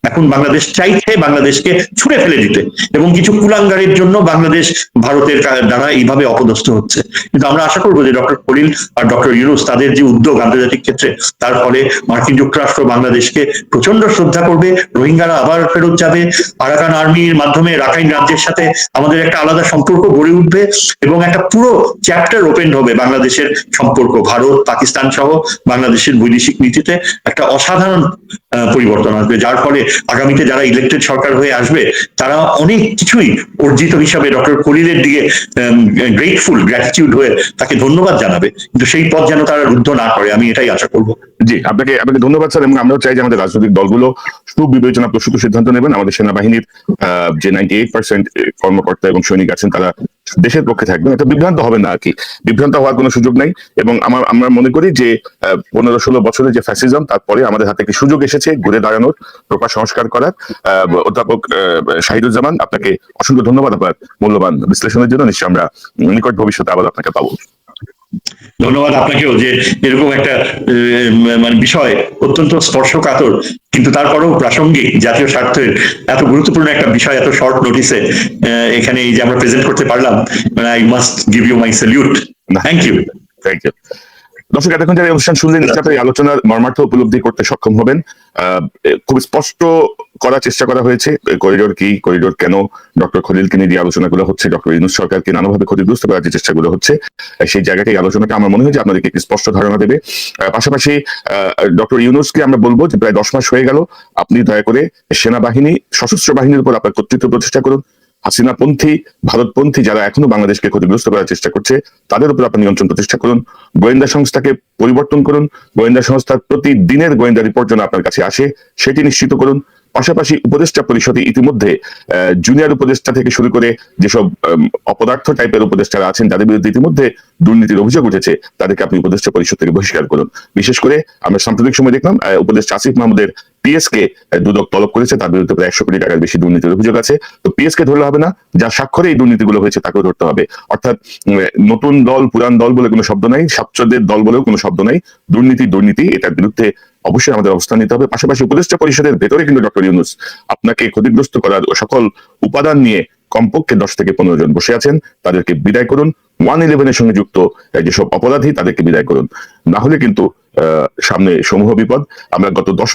এখন বাংলাদেশ চাইছে বাংলাদেশকে ছুঁড়ে ফেলে দিতে, এবং কিছু কুলাঙ্গারের জন্য বাংলাদেশ ভারতের দ্বারা এইভাবে অপদস্থ হচ্ছে। কিন্তু আমরা আশা করবো যে ডক্টর খলিল আর ডক্টর ইউনূস তাদের যে উদ্যোগ আন্তর্জাতিক ক্ষেত্রে, তার ফলে মার্কিন যুক্তরাষ্ট্র বাংলাদেশকে প্রচন্ড শ্রদ্ধা করবে, রোহিঙ্গারা আবার ফেরত যাবে, আরাকান আর্মির মাধ্যমে রাখাইন রাজ্যের সাথে আমাদের একটা আলাদা সম্পর্ক গড়ে উঠবে, এবং একটা পুরো চ্যাপ্টার ওপেন হবে বাংলাদেশের সম্পর্ক ভারত, পাকিস্তান সহ বাংলাদেশের বৈদেশিক নীতিতে একটা অসাধারণ পরিবর্তন আসবে। যার ফলে আগামীতে যারা ইলেক্টেড সরকার হয়ে আসবে, তারা অনেক কিছুই অর্জিত হিসাবে ডক্টর খলিলের দিকে গ্রেটফুল, গ্র্যাটিটিউড হয়ে তাকে ধন্যবাদ জানাবে। কিন্তু সেই পথ যেন তারা রুদ্ধ না করে, আমি এটাই আশা করবো। জি, আপনাকে ধন্যবাদ স্যার। এবং আমরাও চাই যে আমাদের রাজনৈতিক দলগুলো সুবিবেচনা প্রসূত সিদ্ধান্ত নেবেন। আমাদের সেনাবাহিনীর যে 98% কর্মকর্তা এবং সৈনিক আছেন, তারা দেশের পক্ষে থাকবেন। এটা বিভ্রান্ত হবে না আর কি, বিভ্রান্ত হওয়ার কোনো সুযোগ নাই। এবং আমরা মনে করি যে 15-16 বছরের যে ফ্যাসিজম, তারপরে আমাদের হাতে একটি সুযোগ এসেছে ঘুরে দাঁড়ানোর, প্রকাশ সংস্কার করার। অধ্যাপক শাহিদুজ্জামান, আপনাকে অসংখ্য ধন্যবাদ আপনার মূল্যবান বিশ্লেষণের জন্য। নিশ্চয়ই আমরা নিকট ভবিষ্যতে আবার আপনাকে পাবো। ধন্যবাদ আপনাকেও, যে এরকম একটা মানে বিষয় অত্যন্ত স্পর্শকাতর কিন্তু তারপরেও প্রাসঙ্গিক, জাতীয় স্বার্থের এত গুরুত্বপূর্ণ একটা বিষয় এত শর্ট নোটিসে এখানে এই যে আমরা প্রেজেন্ট করতে পারলাম, I must give you my salute. Thank you. Thank you. দর্শক, এতক্ষণ যারা অনুষ্ঠান শুনলেন, নিশ্চয়ই এই আলোচনার মর্মার্থ উপলব্ধি করতে সক্ষম হবেন। খুব স্পষ্ট করার চেষ্টা করা হয়েছে করিডোর কি, করিডোর কেন, ডক্টর খলিলকে নিয়ে যে আলোচনাগুলো হচ্ছে, ডক্টর ইউনূস সরকারকে নানাভাবে ক্ষতিগ্রস্ত করার যে চেষ্টাগুলো হচ্ছে, সেই জায়গাটা এই আলোচনাটা আমার মনে হয় যে আপনাদেরকে একটি স্পষ্ট ধারণা দেবে। পাশাপাশি ডক্টর ইউনূসকে আমরা বলবো যে প্রায় 10 মাস হয়ে গেল, আপনি দয়া করে সেনাবাহিনী, সশস্ত্র বাহিনীর উপর আপনার কর্তৃত্ব প্রতিষ্ঠা করুন। হাসিনাপন্থী, ভারতপন্থী যারা এখনো বাংলাদেশকে ক্ষতিগ্রস্ত করার চেষ্টা করছে, তাদের উপর আপনার নিয়ন্ত্রণ প্রতিষ্ঠা করুন। গোয়েন্দা সংস্থাকে পরিবর্তন করুন। গোয়েন্দা সংস্থার প্রতিদিনের গোয়েন্দা রিপোর্ট যেন আপনার কাছে আসে, সেটি নিশ্চিত করুন। পাশাপাশি উপদেষ্টা পরিষদে ইতিমধ্যে জুনিয়র উপদেষ্টা থেকে শুরু করে যেসব অপদার্থ টাইপের উপদেষ্টারা আছেন, যাদের বিরুদ্ধে ইতিমধ্যে দুর্নীতির অভিযোগ উঠেছে, তাদেরকে আপনি উপদেষ্টা পরিষদ থেকে বহিষ্কার করুন। বিশেষ করে আমরা সাম্প্রতিক সময় দেখলাম উপদেষ্টা আসিফ মাহমুদের পিএসকে দুদক তলব করেছে, তার বিরুদ্ধে প্রায় 100 কোটি টাকার বেশি দুর্নীতির অভিযোগ আছে। তো পিএসকে ধরলে হবে না, যার স্বাক্ষরে এই দুর্নীতিগুলো হয়েছে তাকেও ধরতে হবে। অর্থাৎ নতুন দল পুরান দল বলে কোনো শব্দ নাই, ছাত্রদের দল বলেও কোনো শব্দ নাই। দুর্নীতি, এটার বিরুদ্ধে অবশ্যই আমাদের অবস্থান নিতে হবে। পাশাপাশি উপদেষ্টা পরিষদের ভেতরে কিন্তু ডক্টর ইউনূস আপনাকে ক্ষতিগ্রস্ত করার সকল উপাদান নিয়ে কমপক্ষে 10 থেকে 15 জন বসে আছেন, তাদেরকে বিদায় করুন। 111-এর সঙ্গে যুক্ত যেসব অপরাধী, তাদেরকে বিদায় করুন। না হলে কিন্তু সামনে সমূহ বিপদ। আমরা গত 10